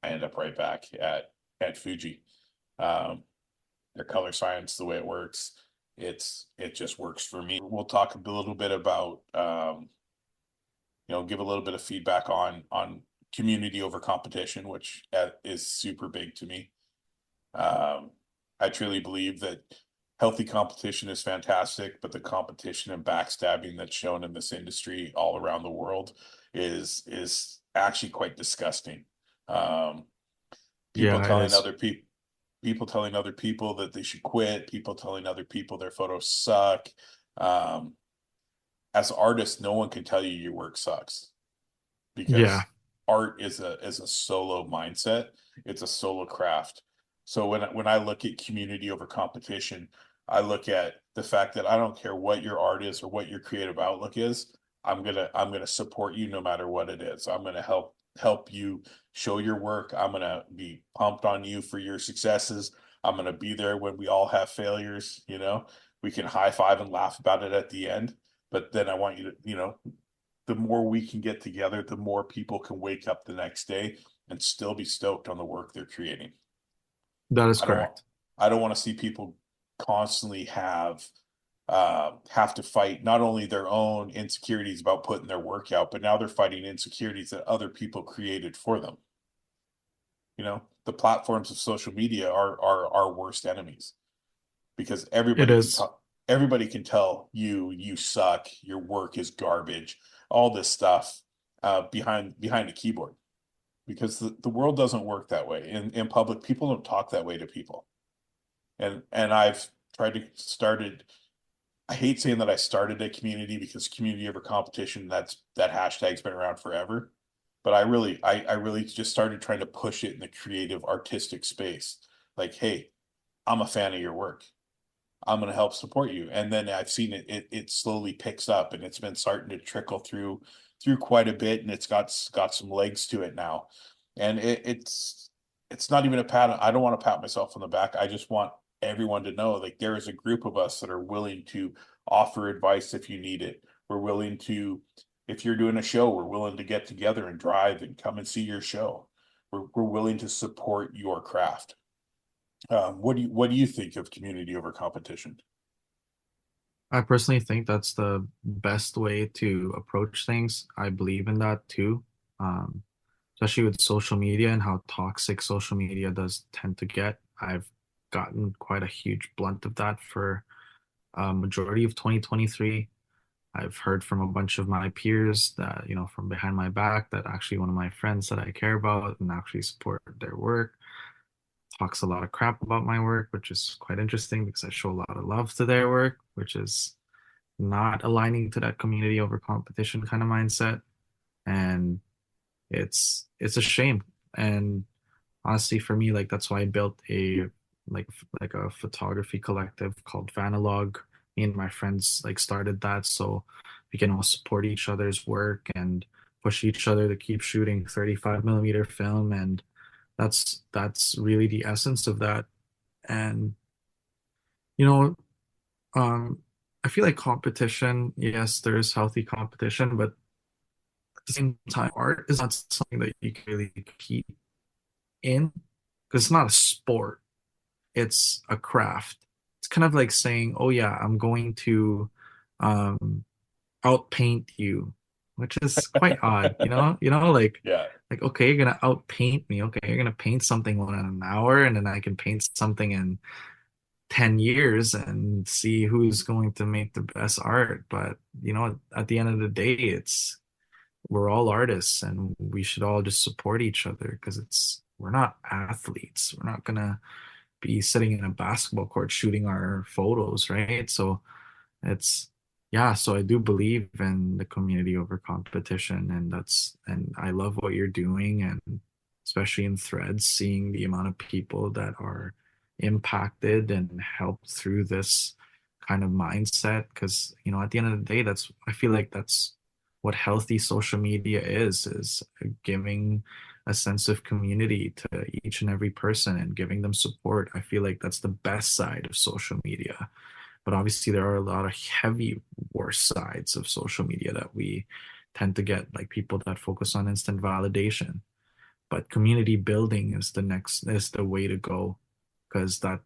I end up right back at Fuji. Um, their color science, the way it works, it just works for me. We'll talk a little bit about give a little bit of feedback on community over competition, which is super big to me. Um, I truly believe that healthy competition is fantastic, but the competition and backstabbing that's shown in this industry all around the world is actually quite disgusting. Um, people Yeah, it telling is. other people telling other people that they should quit, people telling other people their photos suck. Um, as artists, no one can tell you your work sucks, Yeah. because art is a solo mindset. It's a solo craft. So when I look at community over competition, I look at the fact that I don't care what your art is or what your creative outlook is. I'm gonna support you no matter what it is. I'm gonna help you show your work. I'm gonna be pumped on you for your successes. I'm gonna be there when we all have failures. We can high five and laugh about it at the end. But then I want you to, the more we can get together, the more people can wake up the next day and still be stoked on the work they're creating. That is I don't want correct. I don't want to see people constantly have to fight not only their own insecurities about putting their work out, but now they're fighting insecurities that other people created for them. The platforms of social media are our worst enemies, because It is. everybody can tell you suck, your work is garbage, all this stuff, behind a keyboard, because the world doesn't work that way. In public, people don't talk that way to people. And I've tried to started I hate saying that I started a community, because community over competition, that hashtag's been around forever. But I really just started trying to push it in the creative artistic space. Like, hey, I'm a fan of your work. I'm going to help support you. And then I've seen it slowly picks up, and it's been starting to trickle through quite a bit, and it's got some legs to it now. And it's not even a pat. I don't want to pat myself on the back. I just want everyone to know, like, there is a group of us that are willing to offer advice if you need it. We're willing to, if you're doing a show, we're willing to get together and drive and come and see your show. We're willing to support your craft. What do you think of community over competition? I personally think that's the best way to approach things. I believe in that too. Um, Especially with social media and how toxic social media does tend to get. I've gotten quite a huge blunt of that for a majority of 2023. I've heard from a bunch of my peers that, from behind my back, that actually one of my friends that I care about and actually support their work talks a lot of crap about my work, which is quite interesting because I show a lot of love to their work, which is not aligning to that community over competition kind of mindset. And it's a shame. And honestly, for me, like that's why I built like like a photography collective called Vanalog. Me and my friends like started that so we can all support each other's work and push each other to keep shooting 35 millimeter film. And that's really the essence of that. And you know, um, I feel like competition, yes, there is healthy competition, but at the same time, art is not something that you can really compete in because it's not a sport, it's a craft. It's kind of like saying, oh yeah, I'm going to um outpaint you, which is quite odd, Yeah. like okay, you're gonna outpaint me. Okay, you're gonna paint something in an hour, and then I can paint something in 10 years and see who's going to make the best art. But at the end of the day, it's we're all artists and we should all just support each other because we're not athletes. We're not gonna be sitting in a basketball court shooting our photos, right? So it's yeah, so I do believe in the community over competition, and I love what you're doing, and especially in threads, seeing the amount of people that are impacted and helped through this kind of mindset. Because at the end of the day, that's I feel like that's what healthy social media is giving a sense of community to each and every person and giving them support. I feel like that's the best side of social media. But obviously, there are a lot of heavy, worse sides of social media that we tend to get, like people that focus on instant validation. But community building is the way to go because that,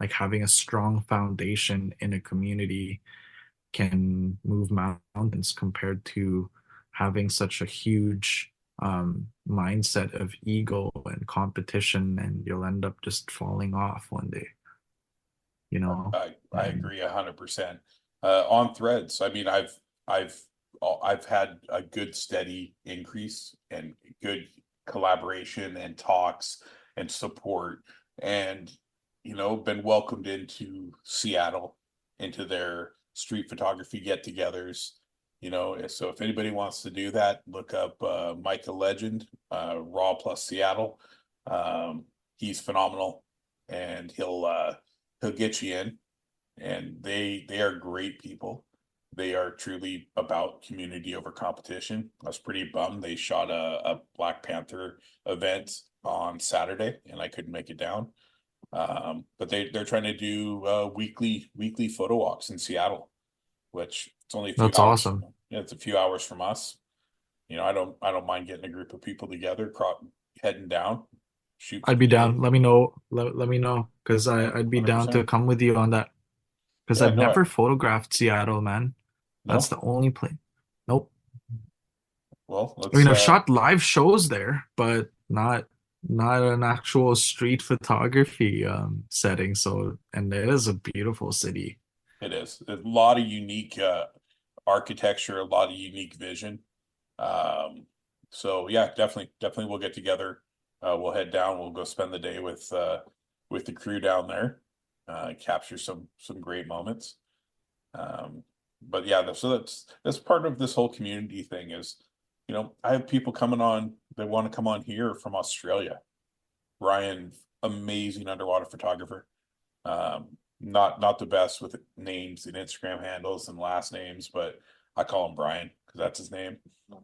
like having a strong foundation in a community can move mountains compared to having such a huge mindset of ego and competition, and you'll end up just falling off one day, I and agree 100%. On threads, I mean, I've I've had a good steady increase and good collaboration and talks and support, and been welcomed into Seattle into their street photography get-togethers. So if anybody wants to do that, look up Micah Legend, Raw plus Seattle. He's phenomenal, and he'll get you in, and they are great people. They are truly about community over competition. I was pretty bummed they shot a Black Panther event on Saturday and I couldn't make it down. But they're trying to do weekly photo walks in Seattle, which it's only a few that's hours. awesome. Yeah, it's a few hours from us. I don't mind getting a group of people together, heading down, shoot for I'd the be day. down. Let me know. Let me know because I'd be down to 100%. come with you on that because Yeah, I've no, never photographed Seattle, man. That's no. the only place. Nope. Well, I mean, I've shot live shows there, but not an actual street photography setting. So, and it is a beautiful city. it is a lot of unique architecture, a lot of unique vision. Um, so yeah, definitely we'll get together. We'll head down. We'll go spend the day with the crew down there, capture some great moments. Um, but yeah, so that's part of this whole community thing is, I have people coming on. They want to come on here from Australia. Ryan, amazing underwater photographer. Not the best with names and Instagram handles and last names, but I call him Brian because that's his name.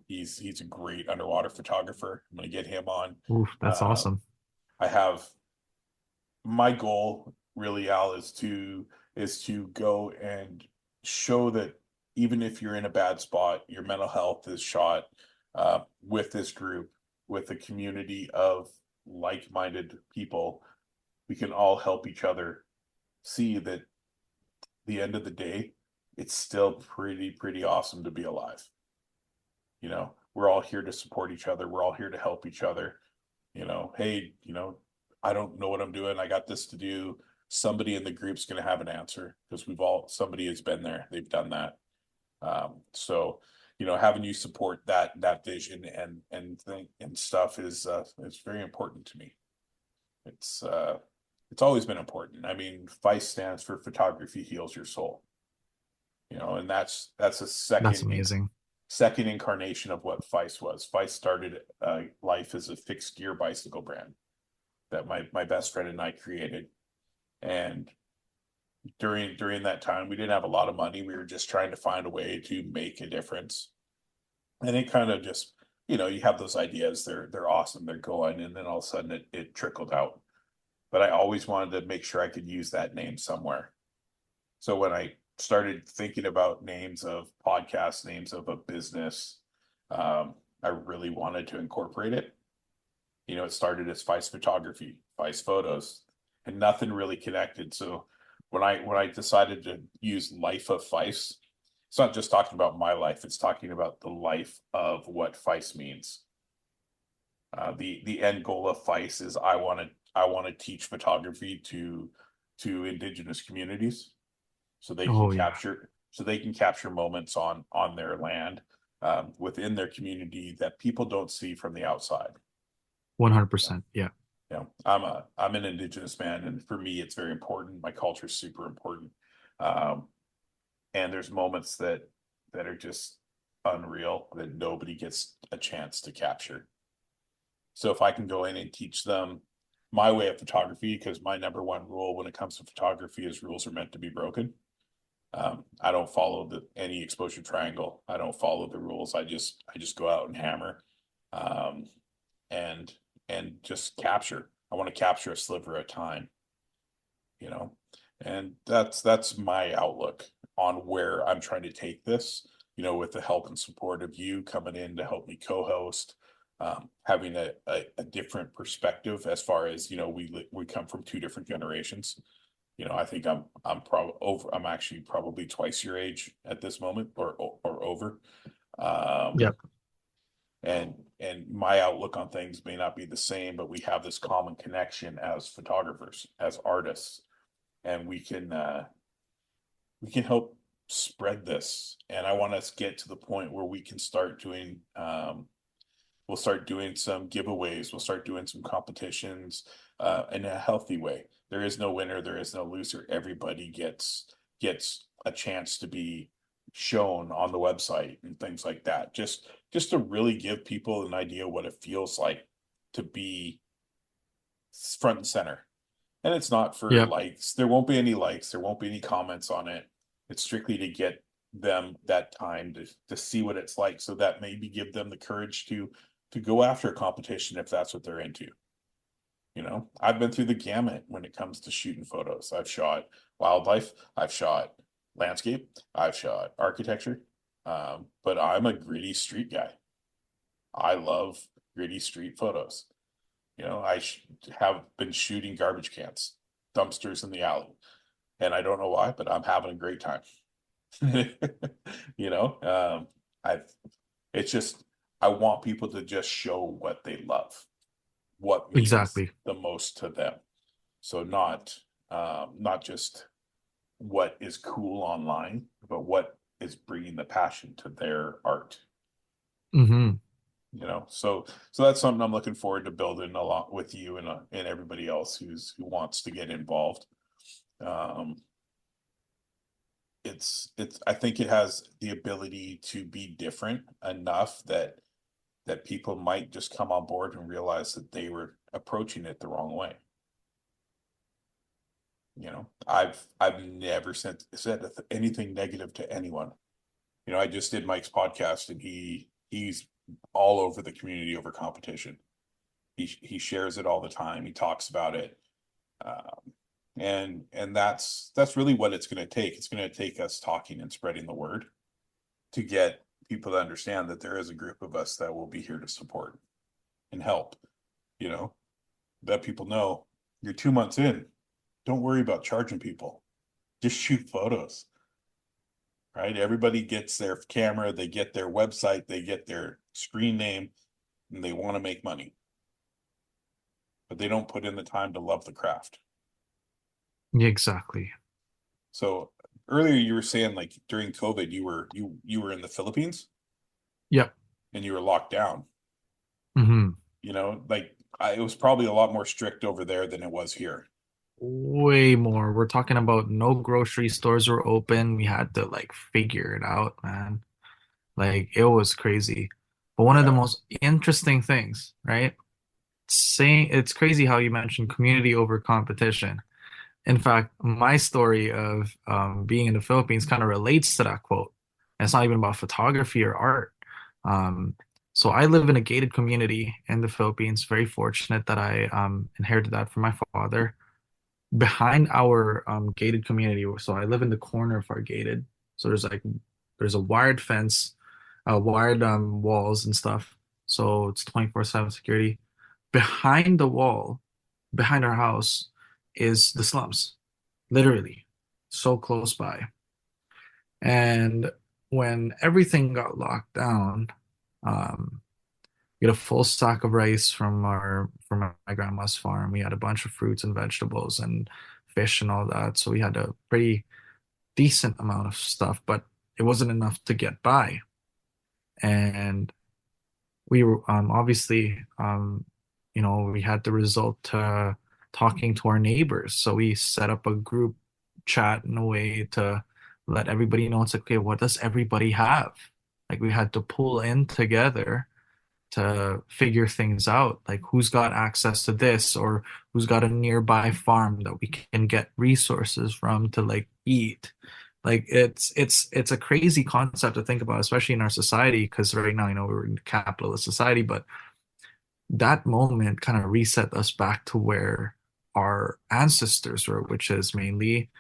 He's a great underwater photographer. I'm gonna get him on. Oof, that's Um, awesome. I have my goal really, Al, is to go and show that even if you're in a bad spot, your mental health is shot with this group, with a community of like-minded people. We can all help each other see that the end of the day, it's still pretty awesome to be alive. We're all here to support each other. We're all here to help each other. Hey, I don't know what I'm doing. I got this to do. somebody in the group's going to have an answer because somebody has been there, they've done that. So having you support that vision and stuff is very important to me. It's always been important. I mean, FICE stands for Photography Heals Your Soul. And that's a That's amazing. second incarnation of what FICE was. FICE started life as a fixed gear bicycle brand that my best friend and I created. And during that time, we didn't have a lot of money. We were just trying to find a way to make a difference. And it kind of just, you have those ideas, they're awesome, they're going, and then all of a sudden it trickled out. But I always wanted to make sure I could use that name somewhere. So when I started thinking about names of podcasts, names of a business, I really wanted to incorporate it. It started as Vice Photography, Vice Photos, and nothing really connected. So when I decided to use Life of Phys, it's not just talking about my life, it's talking about the life of what Phys means. The end goal of Phys is I want to teach photography to Indigenous communities, so they can capture moments on their land, within their community that people don't see from the outside. 100%. Yeah. I'm an Indigenous man, and for me, it's very important. My culture is super important. And there's moments that are just unreal that nobody gets a chance to capture. So if I can go in and teach them my way of photography, because my number one rule when it comes to photography is rules are meant to be broken. I don't follow any exposure triangle. I don't follow the rules. I just go out and hammer, and just capture. I want to capture a sliver at a time, and that's my outlook on where I'm trying to take this, with the help and support of you coming in to help me co-host, having a different perspective as far as, we come from two different generations. I think I'm actually probably twice your age at this moment or over. Yep. And my outlook on things may not be the same, but we have this common connection as photographers, as artists, and we can help spread this. And I want us to get to the point where we can start doing, we'll start doing some giveaways, we'll start doing some competitions, in a healthy way. There is no winner, there is no loser. Everybody gets a chance to be shown on the website and things like that. Just to really give people an idea what it feels like to be front and center. And it's not for likes. There won't be any likes. There won't be any comments on it. It's strictly to get them that time to see what it's like, so that maybe give them the courage to go after a competition if that's what they're into. I've been through the gamut when it comes to shooting photos. I've shot wildlife, I've shot landscape, I've shot architecture, but I'm a gritty street guy. I love gritty street photos. I have been shooting garbage cans, dumpsters in the alley, and I don't know why, but I'm having a great time. It's just, I want people to just show what they love, what means the most to them. So not just what is cool online, but what is bringing the passion to their art. Mm-hmm. So that's something I'm looking forward to building a lot with you and everybody else who wants to get involved. I think it has the ability to be different enough that people might just come on board and realize that they were approaching it the wrong way. I've never said anything negative to anyone. I just did Mike's podcast, and he's all over the community over competition. He shares it all the time. He talks about it. And that's really what it's going to take. It's going to take us talking and spreading the word to get people to understand that there is a group of us that will be here to support and help. Let people know you're 2 months in. Don't worry about charging people. Just shoot photos. Right? Everybody gets their camera, they get their website, they get their screen name, and they want to make money. But they don't put in the time to love the craft. Yeah, exactly. So earlier you were saying like during COVID you were in the Philippines Yep. and you were locked down. Hmm. It was probably a lot more strict over there than it was here. Way more. We're talking about no grocery stores were open. We had to like figure it out, man. Like it was crazy. But one of the Yeah. most interesting things, right? Saying it's crazy how you mentioned community over competition. In fact, my story of being in the Philippines kind of relates to that quote. And it's not even about photography or art. Um, so I live in a gated community in the Philippines. Very fortunate that I inherited that from my father. Behind our gated community, so I live in the corner of our gated. So there's a wired fence, wired walls and stuff. So it's 24/7 security. Behind the wall, behind our house, is the slums, literally, so close by. And when everything got locked down, um, we had a full sack of rice from my grandma's farm. We had a bunch of fruits and vegetables and fish and all that. So we had a pretty decent amount of stuff, but it wasn't enough to get by. And we were obviously we had to resort to talking to our neighbors. So we set up a group chat in a way to let everybody know it's like, okay, what does everybody have? Like we had to pull in together to figure things out, like who's got access to this or who's got a nearby farm that we can get resources from to like eat. Like it's a crazy concept to think about, especially in our society, because right now, we're in a capitalist society, but that moment kind of reset us back to where our ancestors were, which is mainly,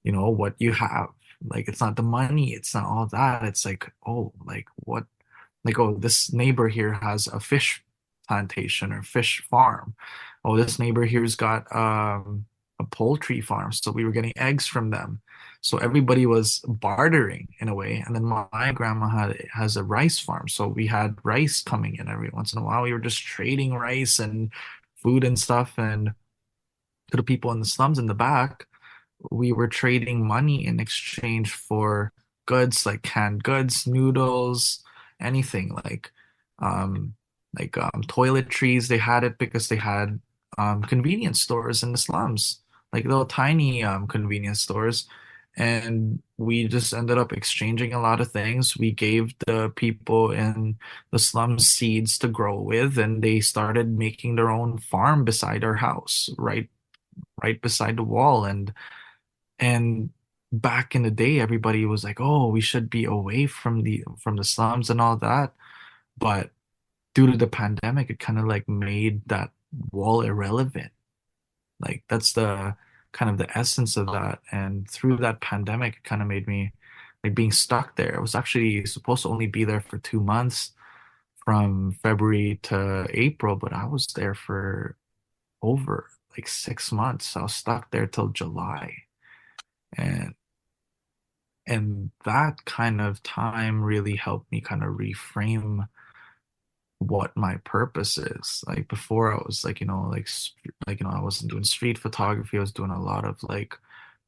what you have. Like it's not the money, it's not all that. It's like, oh, like what like, oh, this neighbor here has a fish plantation or fish farm. Oh, this neighbor here's got a poultry farm. So we were getting eggs from them. So everybody was bartering in a way. And then my grandma has a rice farm. So we had rice coming in every once in a while. We were just trading rice and food and stuff. And to the people in the slums in the back, we were trading money in exchange for goods like canned goods, noodles, anything um toiletries. They had it because they had convenience stores in the slums, like little tiny convenience stores. And we just ended up exchanging a lot of things. We gave the people in the slums seeds to grow with, and they started making their own farm beside our house, right beside the wall. And back in the day, everybody was like, "Oh, we should be away from the slums and all that." But due to the pandemic, it kind of like made that wall irrelevant. Like that's the kind of the essence of that. And through that pandemic, it kind of made me like being stuck there. I was actually supposed to only be there for 2 months from February to April, but I was there for over like 6 months. I was stuck there till July. And that kind of time really helped me kind of reframe what my purpose is. Like before I was like, I wasn't doing street photography. I was doing a lot of like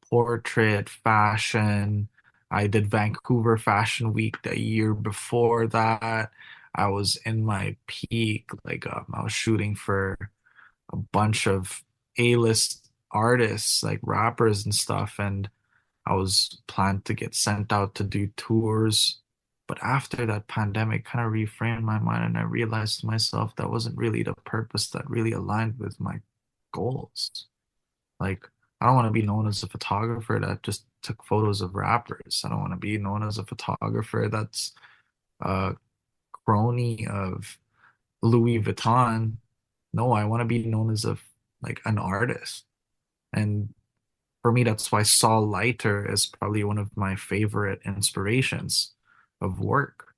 portrait fashion. I did Vancouver Fashion Week the year before that. I was in my peak. Like I was shooting for a bunch of A-list artists, like rappers and stuff. And I was planned to get sent out to do tours. But after that pandemic kind of reframed my mind, and I realized to myself that wasn't really the purpose that really aligned with my goals. Like, I don't want to be known as a photographer that just took photos of rappers. I don't want to be known as a photographer that's a crony of Louis Vuitton. No, I want to be known as like an artist. And for me, that's why Saul Leiter is probably one of my favorite inspirations of work.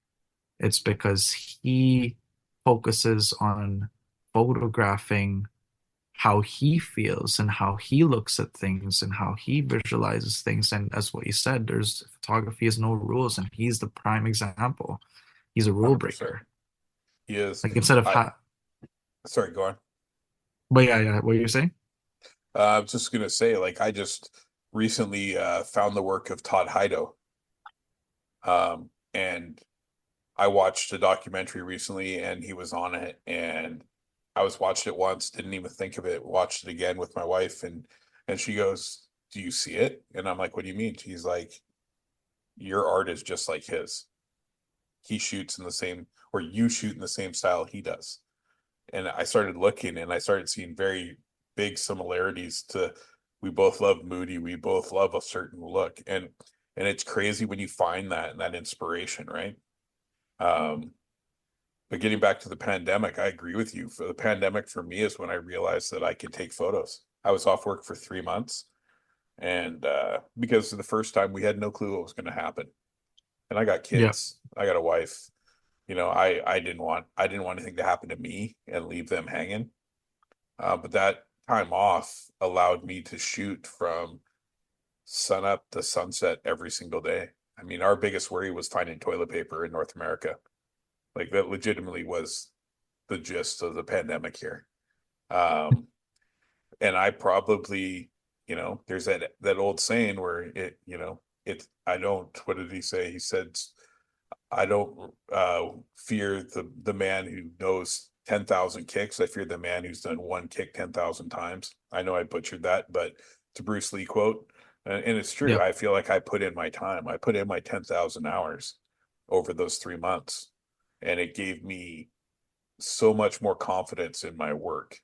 It's because he focuses on photographing how he feels and how he looks at things and how he visualizes things. And as what you said, there's photography has no rules, and he's the prime example. He's a rule 100%. breaker. He is. Like instead of I ha Sorry, go on. but yeah, yeah, what you're saying? I was just gonna say, like, I just recently found the work of Todd Hido. And I watched a documentary recently and he was on it, and I was watched it once, didn't even think of it, watched it again with my wife, and she goes, "Do you see it?" And I'm like, "What do you mean?" She's like, "Your art is just like his. He shoots in the same, or you shoot in the same style he does." And I started looking and I started seeing very big similarities to, we both love moody, we both love a certain look. And it's crazy when you find that and that inspiration, right? Um, but getting back to the pandemic, I agree with you. For the pandemic, for me, is when I realized that I could take photos. I was off work for 3 months, and because for the first time we had no clue what was going to happen. And I got Yeah. kids, I got a wife. I didn't want anything to happen to me and leave them hanging. But that time off allowed me to shoot from sun up to sunset every single day. I mean, our biggest worry was finding toilet paper in North America. Like, that legitimately was the gist of the pandemic here. Um, and I probably, there's that old saying where I don't, what did he say? He said, I don't fear the man who knows 10,000 kicks. I fear the man who's done one kick 10,000 times. I know I butchered that, but it's a Bruce Lee quote. And it's true. Yeah. I feel like I put in my time. I put in my 10,000 hours over those 3 months. And it gave me so much more confidence in my work.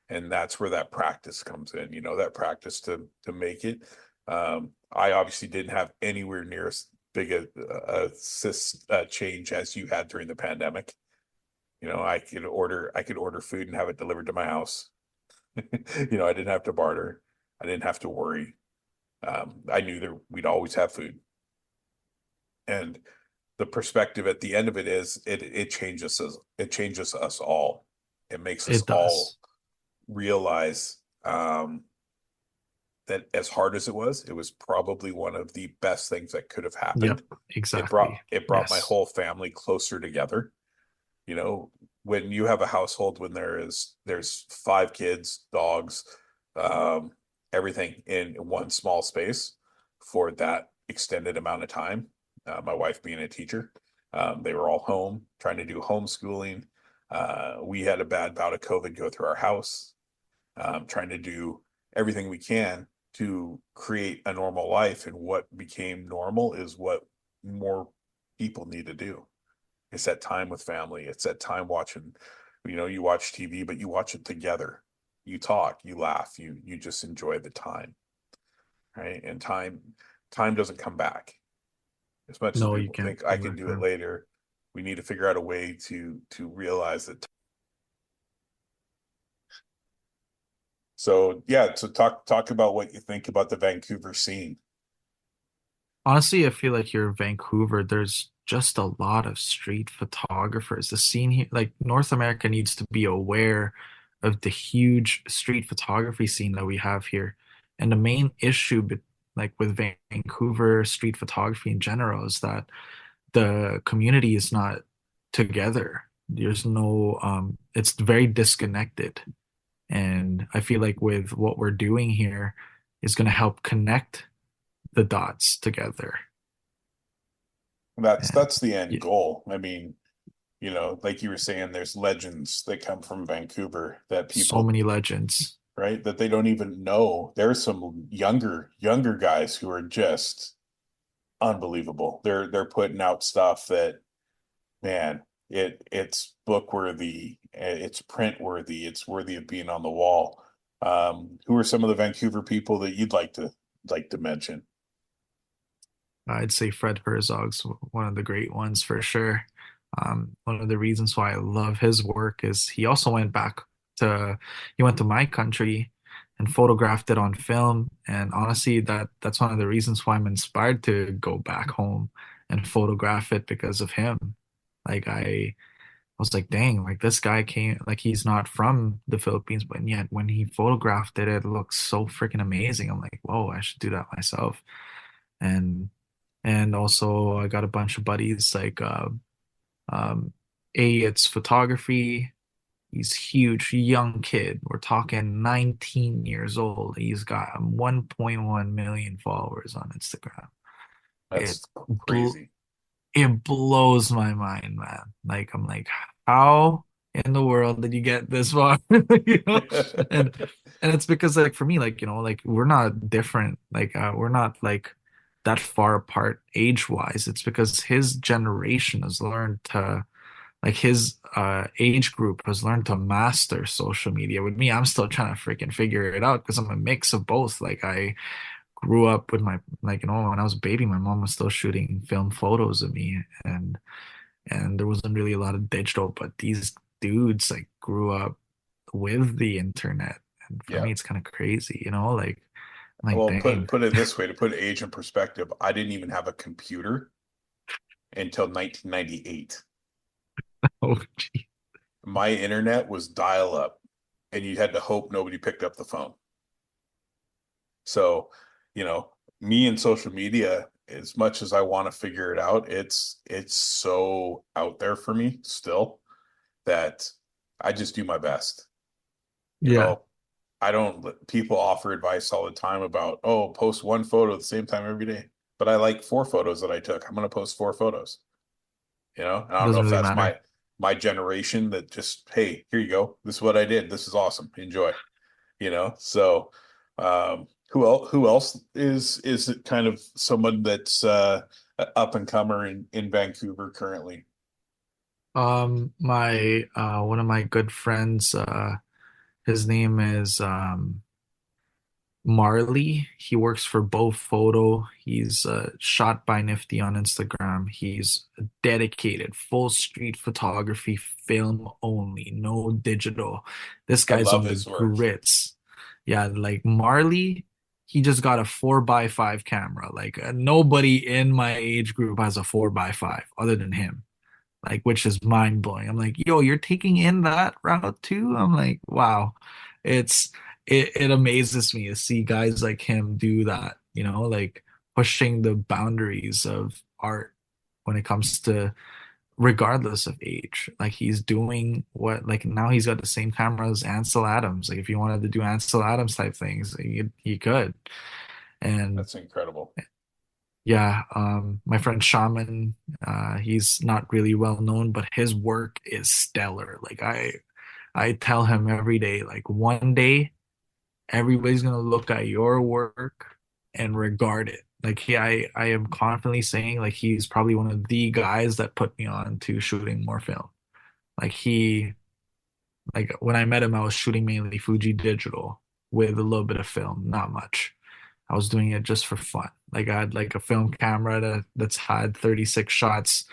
And that's where that practice comes in, that practice to make it. I obviously didn't have anywhere near as big a change as you had during the pandemic. I could order food and have it delivered to my house. I didn't have to barter. I didn't have to worry. I knew that we'd always have food. And the perspective at the end of it is it changes us all. It makes us It all does. realize that as hard as it was probably one of the best things that could have Yep. happened. It brought Exactly. it brought my Yes. whole family closer together. You know, when you have a household when there's 5 kids, dogs, um, everything in one small space for that extended amount of time. My wife being a teacher, they were all home trying to do homeschooling. We had a bad bout of COVID go through our house, trying to do everything we can to create a normal life. And what became normal is what more people need to do. It's that time with family. It's that time watching, you watch TV, but you watch it together. You talk, you laugh, you just enjoy the time, right? And time doesn't come back. As much as No, you people can't think I come can back do it from. later, we need to figure out a way to realize that. So yeah, so talk about what you think about the Vancouver scene. Honestly, I feel like here in Vancouver, there's just a lot of street photographers. The scene here, like North America needs to be aware of the huge street photography scene that we have here. And the main issue, like with Vancouver street photography in general, is that the community is not together. There's no, it's very disconnected. And I feel like with what we're doing here is going to help connect the dots together. That's And that's the end yeah, goal. I mean, like you were saying, there's legends that come from Vancouver that so people, many legends. right, that they don't even know. There's some younger guys who are just unbelievable. They're putting out stuff that, man, it's book worthy, it's print worthy, it's worthy of being on the wall. Who are some of the Vancouver people that you'd like to mention? I'd say Fred Herzog's one of the great ones for sure. One of the reasons why I love his work is he went to my country and photographed it on film. And honestly, that's one of the reasons why I'm inspired to go back home and photograph it because of him. Like I was like, dang, like this guy came, like he's not from the Philippines, but yet when he photographed it, it looks so freaking amazing. I'm like, whoa, I should do that myself. And and also I got a bunch of buddies like um, A, it's photography, He's huge, young kid. We're talking 19 years old. He's got 1.1 million followers on Instagram. It That's bl crazy. it blows my mind, man. Like I'm like, how in the world did you get this far? You know? And and it's because like for me, like, like we're not different. Like we're not like that far apart age-wise. It's because his generation has learned to like his age group has learned to master social media. With me, I'm still trying to freaking figure it out because I'm a mix of both. Like I grew up with my like when I was a baby, my mom was still shooting film photos of me, and there wasn't really a lot of digital, but these dudes like grew up with the internet, and for Yeah. me, it's kind of crazy, like I'm like, Well, put dang. put it this way, to put age in perspective, I didn't even have a computer until 1998. Oh, gee. My internet was dial up, and you had to hope nobody picked up the phone. So, you know, me and social media, as much as I want to figure it out, it's so out there for me still that I just do my best. You Yeah, know, I don't people offer advice all the time about, oh, post one photo at the same time every day. But I like four photos that I took. I'm going to post four photos, and I it don't know doesn't if really that's matter. my generation that just, hey, here you go. This is what I did. This is awesome. Enjoy. So who else is it kind of someone that's up and comer in Vancouver currently? My one of my good friends, his name is Marley. He works for Bow Photo. He's shot by Nifty on Instagram. He's dedicated, full street photography, film only, no digital. This I guy's love on the his work. grits. Yeah, like Marley, he just got a 4x5 camera. Like nobody in my age group has a 4x5 other than him. Like, which is mind blowing. I'm like, yo, you're taking in that route too? I'm like, wow. It's it amazes me to see guys like him do that, like pushing the boundaries of art when it comes to regardless of age. Like he's doing what like now he's got the same camera as Ansel Adams. Like if you wanted to do Ansel Adams type things, he could. And That's incredible. yeah, my friend Shaman, he's not really well known, but his work is stellar. Like I tell him every day, like one day everybody's gonna look at your work and regard it. Like I am confidently saying like he's probably one of the guys that put me on to shooting more film. Like like when I met him, I was shooting mainly Fuji digital with a little bit of film, not much. I was doing it just for fun. Like I had like a film camera that's had 36 shots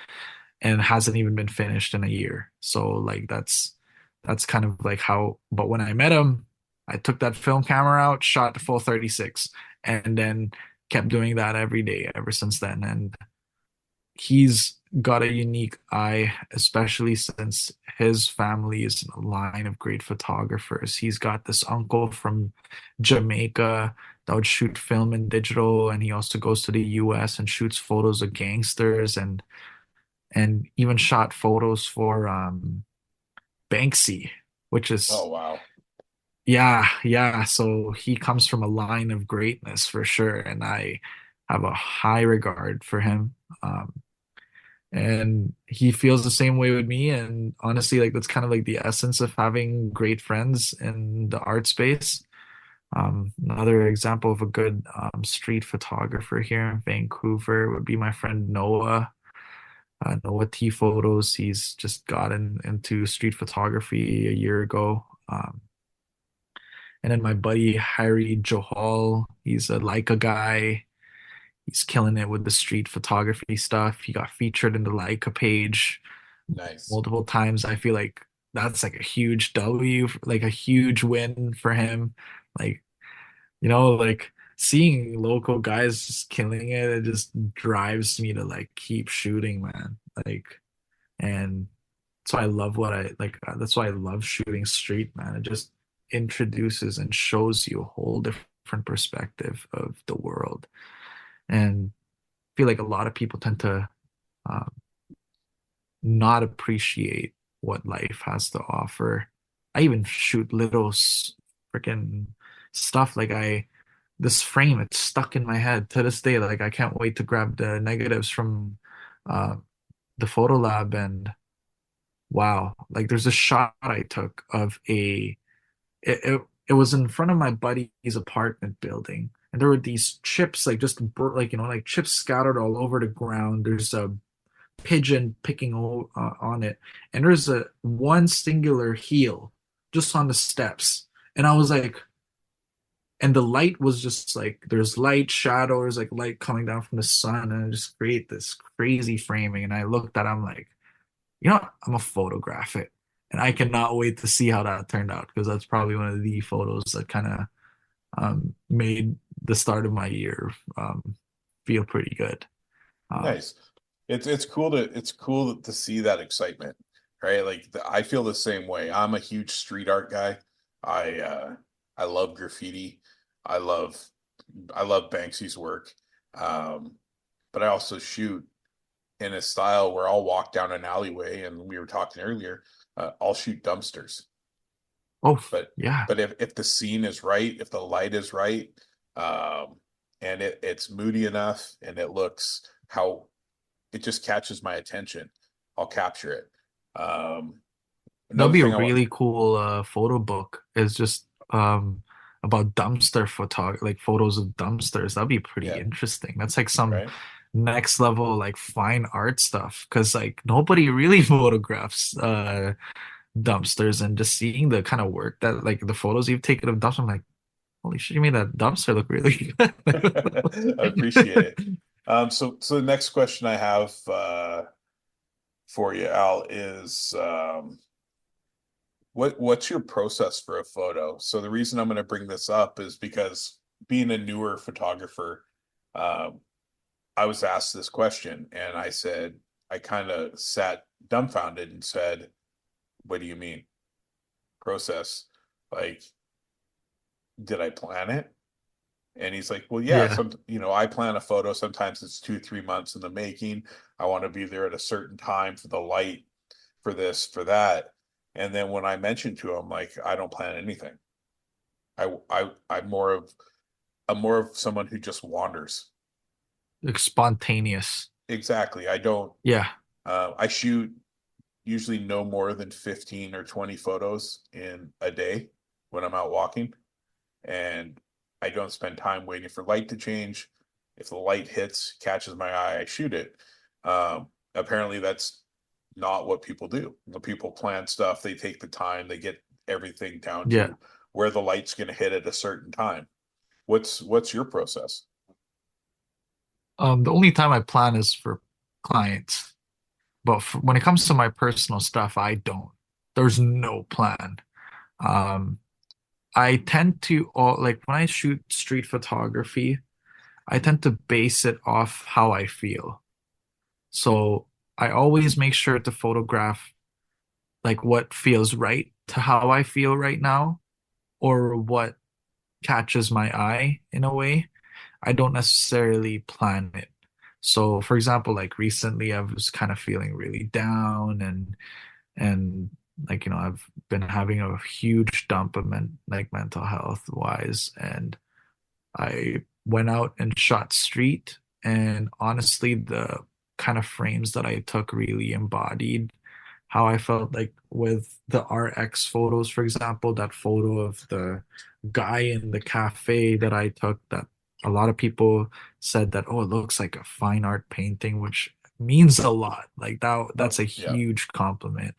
and hasn't even been finished in a year. So like that's kind of like how, but when I met him, I took that film camera out, shot the full 36, and then kept doing that every day ever since then. And he's got a unique eye, especially since his family is in a line of great photographers. He's got this uncle from Jamaica that would shoot film and digital, and he also goes to the US and shoots photos of gangsters and even shot photos for Banksy, which Oh is wow. yeah, yeah. So he comes from a line of greatness for sure, and I have a high regard for him. And he feels the same way with me. And honestly, like that's kind of like the essence of having great friends in the art space. Another example of a good street photographer here in Vancouver would be my friend Noah. Noah T Photos. He's just gotten into street photography a year ago. And then my buddy Harry Johal, he's a Leica guy. He's killing it with the street photography stuff. He got featured in the Leica page Nice. multiple times. I feel like that's like a huge W, like a huge win for him. Like, like seeing local guys just killing it, it just drives me to like keep shooting, man. Like, and that's why I love what I like. That's why I love shooting street, man. It just introduces and shows you a whole different perspective of the world. And I feel like a lot of people tend to um, not appreciate what life has to offer I even shoot little freaking stuff. Like this frame, it's stuck in my head to this day. Like I can't wait to grab the negatives from uh, the photo lab. And wow, like there's a shot I took of it was in front of my buddy's apartment building, and there were these chips like just like like chips scattered all over the ground. There's a pigeon picking on it, and there's a one singular heel just on the steps. And I was like, and the light was just like there's light, shadows, like light coming down from the sun, and it just create this crazy framing. And I looked at it, I'm like, I'm gonna photograph it. And I cannot wait to see how that turned out, because that's probably one of the photos that kind of made the start of my year feel pretty good. Um, Nice. It's cool to see that excitement, right? Like I feel the same way. I'm a huge street art guy. I love graffiti. I love I love Banksy's work. Um, but I also shoot in a style where I'll walk down an alleyway, and we were talking earlier, I'll shoot dumpsters. oh, But yeah. if the scene is right, if the light is right, um, and it's moody enough, and it looks how it just catches my attention, I'll capture it. That'll Another be a thing I want, really cool photo book. Is just about dumpster photog like photos of dumpsters. That'd be pretty yeah, interesting. That's like some right. next level like fine art stuff, because like nobody really photographs dumpsters. And just seeing the kind of work that like the photos you've taken of dumpsters, I'm like, holy shit, you made that dumpster look really I appreciate it. good. So the next question I have for you, Al, is what's your process for a photo? So the reason I'm going to bring this up is because being a newer photographer, um, I was asked this question, and I said I kind of sat dumbfounded and said, "What do you mean process? Like, did I plan it?" And he's like, "Well, yeah, Yeah. I plan a photo. Sometimes it's 2, 3 months in the making. I want to be there at a certain time for the light, for this, for that." And then when I mentioned to him, like, I don't plan anything. I'm more of someone who just wanders. Like spontaneous. Exactly. I don't. Yeah. I shoot usually no more than 15 or 20 photos in a day when I'm out walking, and I don't spend time waiting for light to change. If the light hits, catches my eye, I shoot it. Apparently, that's not what people do. The people plan stuff, they take the time, they get everything down Yeah. to where the light's going to hit at a certain time. What's your process? The only time I plan is for clients. But when it comes to my personal stuff, I don't. There's no plan. Um, I tend to all like when I shoot street photography, I tend to base it off how I feel. So I always make sure to photograph like what feels right to how I feel right now, or what catches my eye in a way. I don't necessarily plan it. So, for example, like recently, I was kind of feeling really down, and like I've been having a huge dump of mental health wise, and I went out and shot street, and honestly, the kind of frames that I took really embodied how I felt like with the RX photos, for example, that photo of the guy in the cafe that I took, that a lot of people said that, oh, it looks like a fine art painting, which means a lot. Like that's Oh, a yeah. huge compliment.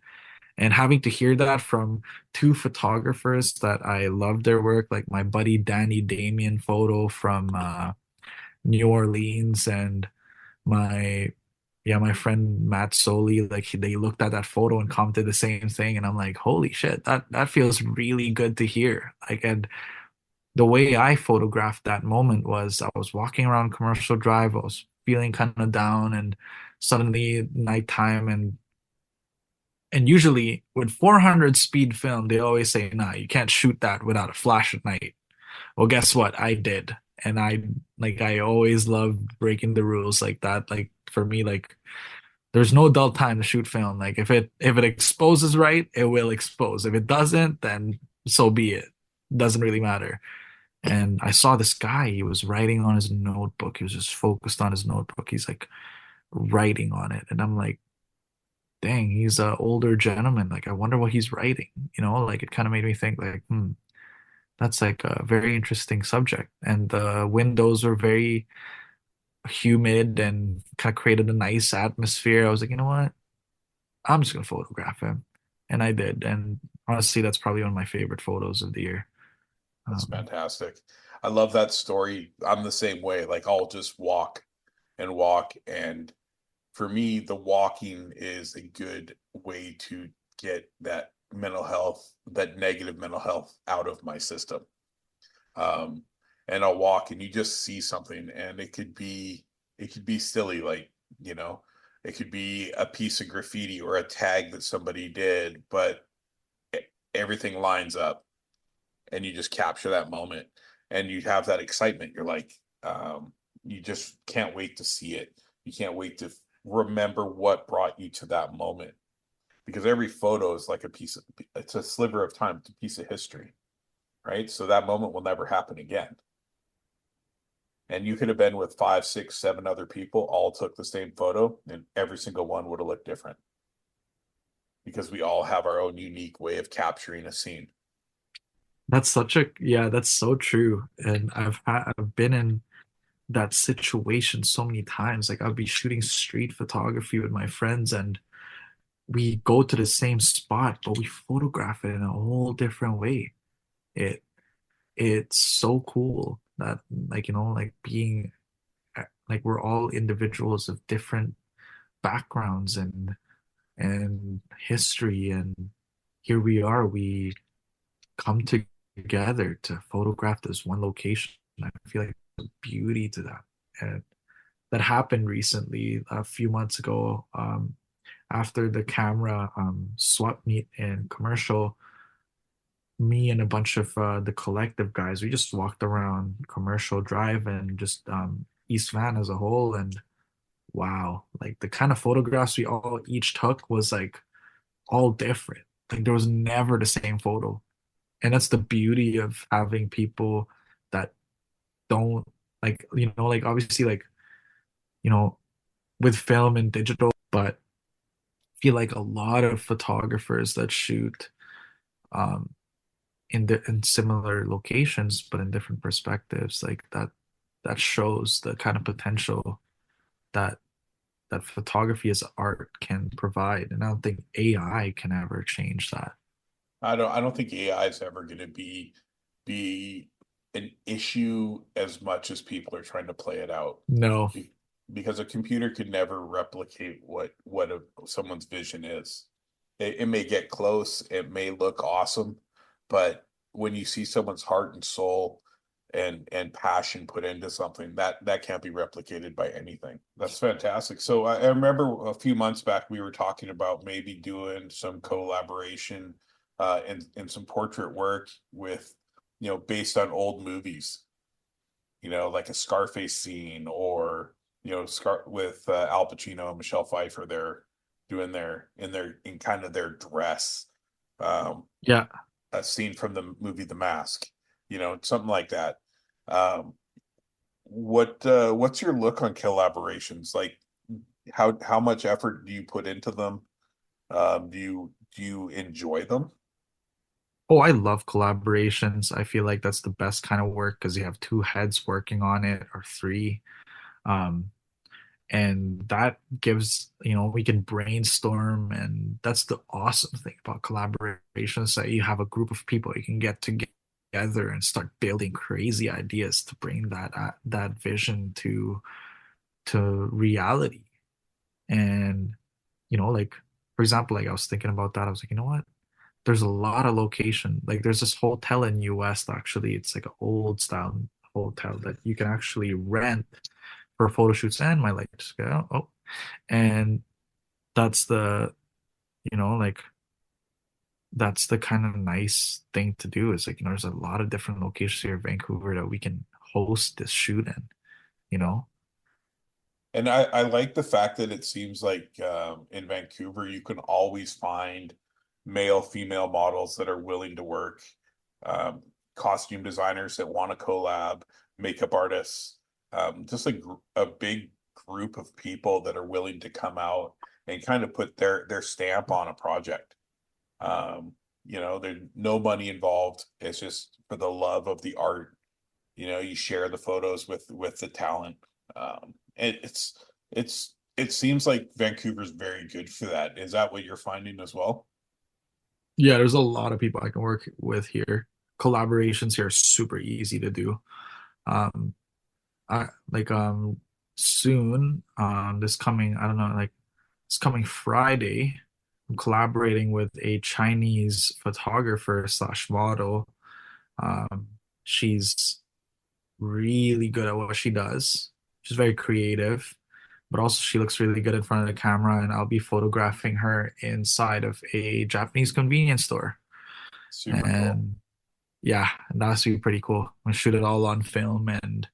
And having to hear that from two photographers that I love their work, like my buddy Danny Damien photo from New Orleans, and my my friend Matt Soley, like they looked at that photo and commented the same thing, and I'm like, holy shit, that feels really good to hear. Like, and the way I photographed that moment was I was walking around Commercial Drive, I was feeling kind of down, and suddenly nighttime, and usually with 400 speed film, they always say, nah, you can't shoot that without a flash at night. Well, guess what? I did. And I always love breaking the rules like that. Like for me, like there's no dull time to shoot film. Like if it exposes right, it will expose. If it doesn't, then so be it. Doesn't really matter. And I saw this guy, he was writing on his notebook. He was just focused on his notebook. He's like writing on it. And I'm like, dang, he's an older gentleman. Like, I wonder what he's writing. Like it kind of made me think like, that's like a very interesting subject. And the windows were very humid and kind of created a nice atmosphere. I was like, you know what? I'm just gonna photograph him. And I did. And honestly, that's probably one of my favorite photos of the year. That's Um, fantastic. I love that story. I'm the same way. Like I'll just walk and walk. And for me, the walking is a good way to get that mental health, that negative mental health out of my system. Um, and I'll walk and you just see something and it could be silly, like, you know, it could be a piece of graffiti or a tag that somebody did, but everything lines up and you just capture that moment and you have that excitement. You're like, you just can't wait to see it. You can't wait to remember what brought you to that moment because every photo is like it's a sliver of time, it's a piece of history, right? So that moment will never happen again. And you could have been with five, six, seven other people, all took the same photo, and every single one would have looked different because we all have our own unique way of capturing a scene. yeah, that's so true. And I've been in that situation so many times. Like I'll be shooting street photography with my friends and we go to the same spot, but we photograph it in a whole different way. It it's so cool that like like being like we're all individuals of different backgrounds and history, and here we are, we come together to photograph this one location. I feel like there's a beauty to that. And that happened recently a few months ago, after the camera swap meet in commercial. Me and a bunch of the collective guys, we just walked around Commercial Drive and just East Van as a whole. And wow, like the kind of photographs we all each took was like all different. Like there was never the same photo. And that's the beauty of having people that don't like, like obviously like, you know, with film and digital, but I feel like a lot of photographers that shoot um in similar locations but in different perspectives, like that shows the kind of potential that photography as art can provide. And I don't think AI can ever change that. I don't think AI is ever going to be an issue as much as people are trying to play it out. No. Be- because a computer could never replicate what someone's vision is. It may get close, it may look awesome, but when you see someone's heart and soul and passion put into something, that can't be replicated by anything. That's fantastic. So I remember a few months back we were talking about maybe doing some collaboration and some portrait work with, based on old movies, like a Scarface scene or, Scar with Al Pacino and Michelle Pfeiffer. They're doing in kind of their dress. Yeah. A scene from the movie The Mask, something like that. Um, what's your look on collaborations? Like how much effort do you put into them? Do you enjoy them? Oh, I love collaborations. I feel like that's the best kind of work because you have two heads working on it or three. Um, and that gives, we can brainstorm, and that's the awesome thing about collaborations, that you have a group of people you can get together and start building crazy ideas to bring that vision to reality. And like for example, like I was thinking about that. I was like, you know what? There's a lot of location. Like there's this hotel in US actually. It's like an old style hotel that you can actually rent for photo shoots. And my light just go, oh, and that's like that's the kind of nice thing to do, is like, there's a lot of different locations here in Vancouver that we can host this shoot in, you know? And I like the fact that it seems like in Vancouver you can always find male, female models that are willing to work, um, costume designers that want to collab, makeup artists, just a big group of people that are willing to come out and kind of put their stamp on a project. Um, there's no money involved. It's just for the love of the art. You share the photos with the talent. It seems like Vancouver's very good for that. Is that what you're finding as well? Yeah, there's a lot of people I can work with here. Collaborations here are super easy to do. Um, I like soon, this coming, I don't know, like this coming Friday, I'm collaborating with a Chinese photographer slash model. Um, she's really good at what she does. She's very creative, but also she looks really good in front of the camera, and I'll be photographing her inside of a Japanese convenience store. Super cool. And yeah, that's gonna be pretty cool. I'm gonna shoot it all on film and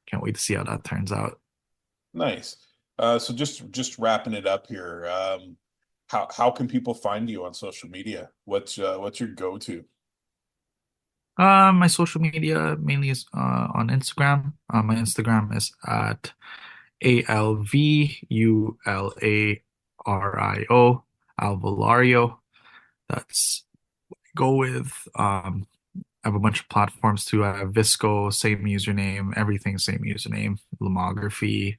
can't wait to see how that turns out. Nice. So just wrapping it up here. How can people find you on social media? What's your go-to? My social media mainly is on Instagram. My Instagram is at ALVULARIO, Alvolario. That's go with. I have a bunch of platforms too. I have Visco, same username, everything same username, Lomography.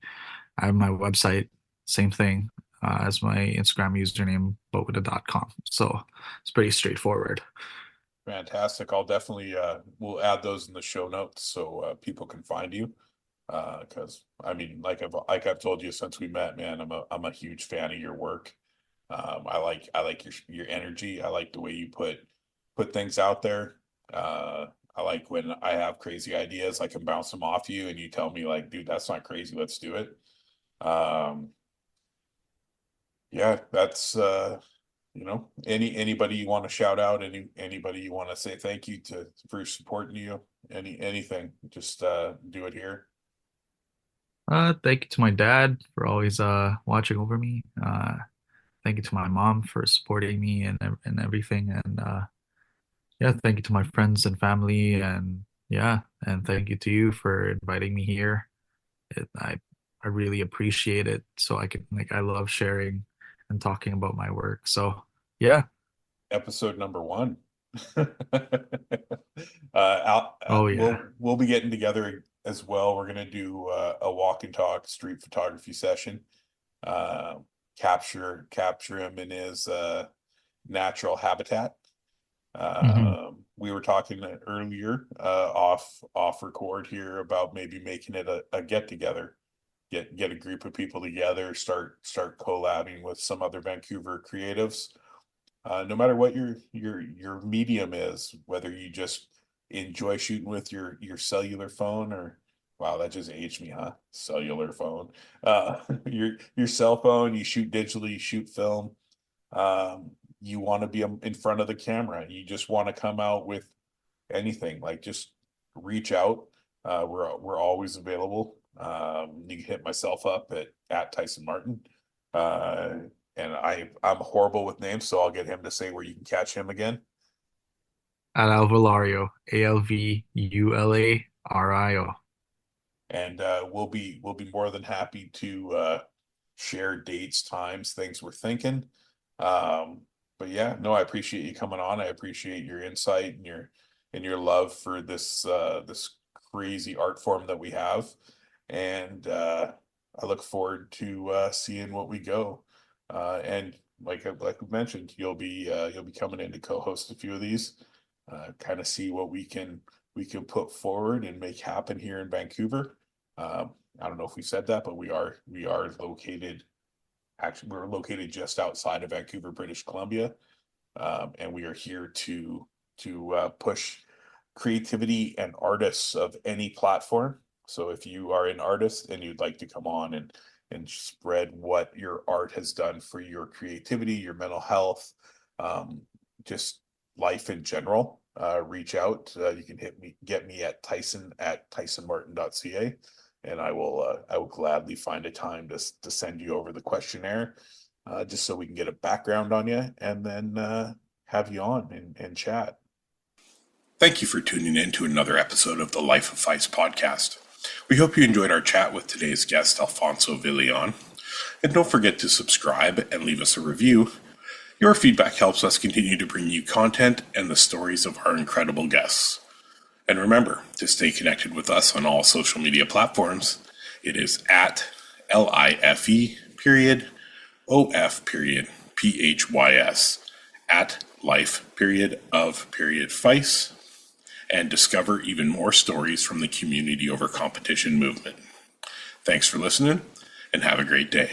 I have my website, same thing as my Instagram username, but with a .com. So it's pretty straightforward. Fantastic. I'll definitely we'll add those in the show notes so people can find you. Because I mean, like I've told you since we met, man, I'm a huge fan of your work. I like your energy. I like the way you put things out there. I like when I have crazy ideas, I can bounce them off you and you tell me like, dude, that's not crazy. Let's do it. Um, yeah, that's anybody you want to shout out, anybody you want to say thank you to for supporting you, anything, just do it here. Thank you to my dad for always watching over me. Thank you to my mom for supporting me and everything. And yeah, thank you to my friends and family. And yeah, and thank you to you for inviting me here. I really appreciate it. So I love sharing and talking about my work. So yeah. Episode number one. Oh yeah. We'll be getting together as well. We're gonna do a walk and talk street photography session. Uh, capture him in his natural habitat. Hmm. We were talking earlier off record here about maybe making it a get together, get a group of people together, start collabing with some other Vancouver creatives. No matter what your medium is, whether you just enjoy shooting with your cellular phone or wow, that just aged me, huh? Cellular phone. Your cell phone, you shoot digitally, you shoot film. You want to be in front of the camera. You just want to come out with anything. Like just reach out. We're always available. You can hit myself up at Tyson Martin. Uh, and I'm horrible with names, so I'll get him to say where you can catch him again. At Alvolario, ALVULARIO. And we'll be more than happy to share dates, times, things we're thinking. Um, but yeah, no, I appreciate you coming on. I appreciate your insight and your love for this crazy art form that we have. And I look forward to seeing what we go. And like we mentioned, you'll be coming in to co-host a few of these, kind of see what we can put forward and make happen here in Vancouver. I don't know if we said that, but we are located. Actually, we're located just outside of Vancouver, British Columbia, and we are here to push creativity and artists of any platform. So if you are an artist and you'd like to come on and spread what your art has done for your creativity, your mental health, just life in general, reach out. You can get me at Tyson at tysonmartin.ca, and I will gladly find a time to send you over the questionnaire, just so we can get a background on you, and then have you on and chat. Thank you for tuning in to another episode of the Life of Phys Podcast. We hope you enjoyed our chat with today's guest, Alfonso Villalón. And don't forget to subscribe and leave us a review. Your feedback helps us continue to bring you content and the stories of our incredible guests. And remember to stay connected with us on all social media platforms. It is at LIFE_OF_PHYS at Life_of_Phys, and discover even more stories from the community over competition movement. Thanks for listening, and have a great day.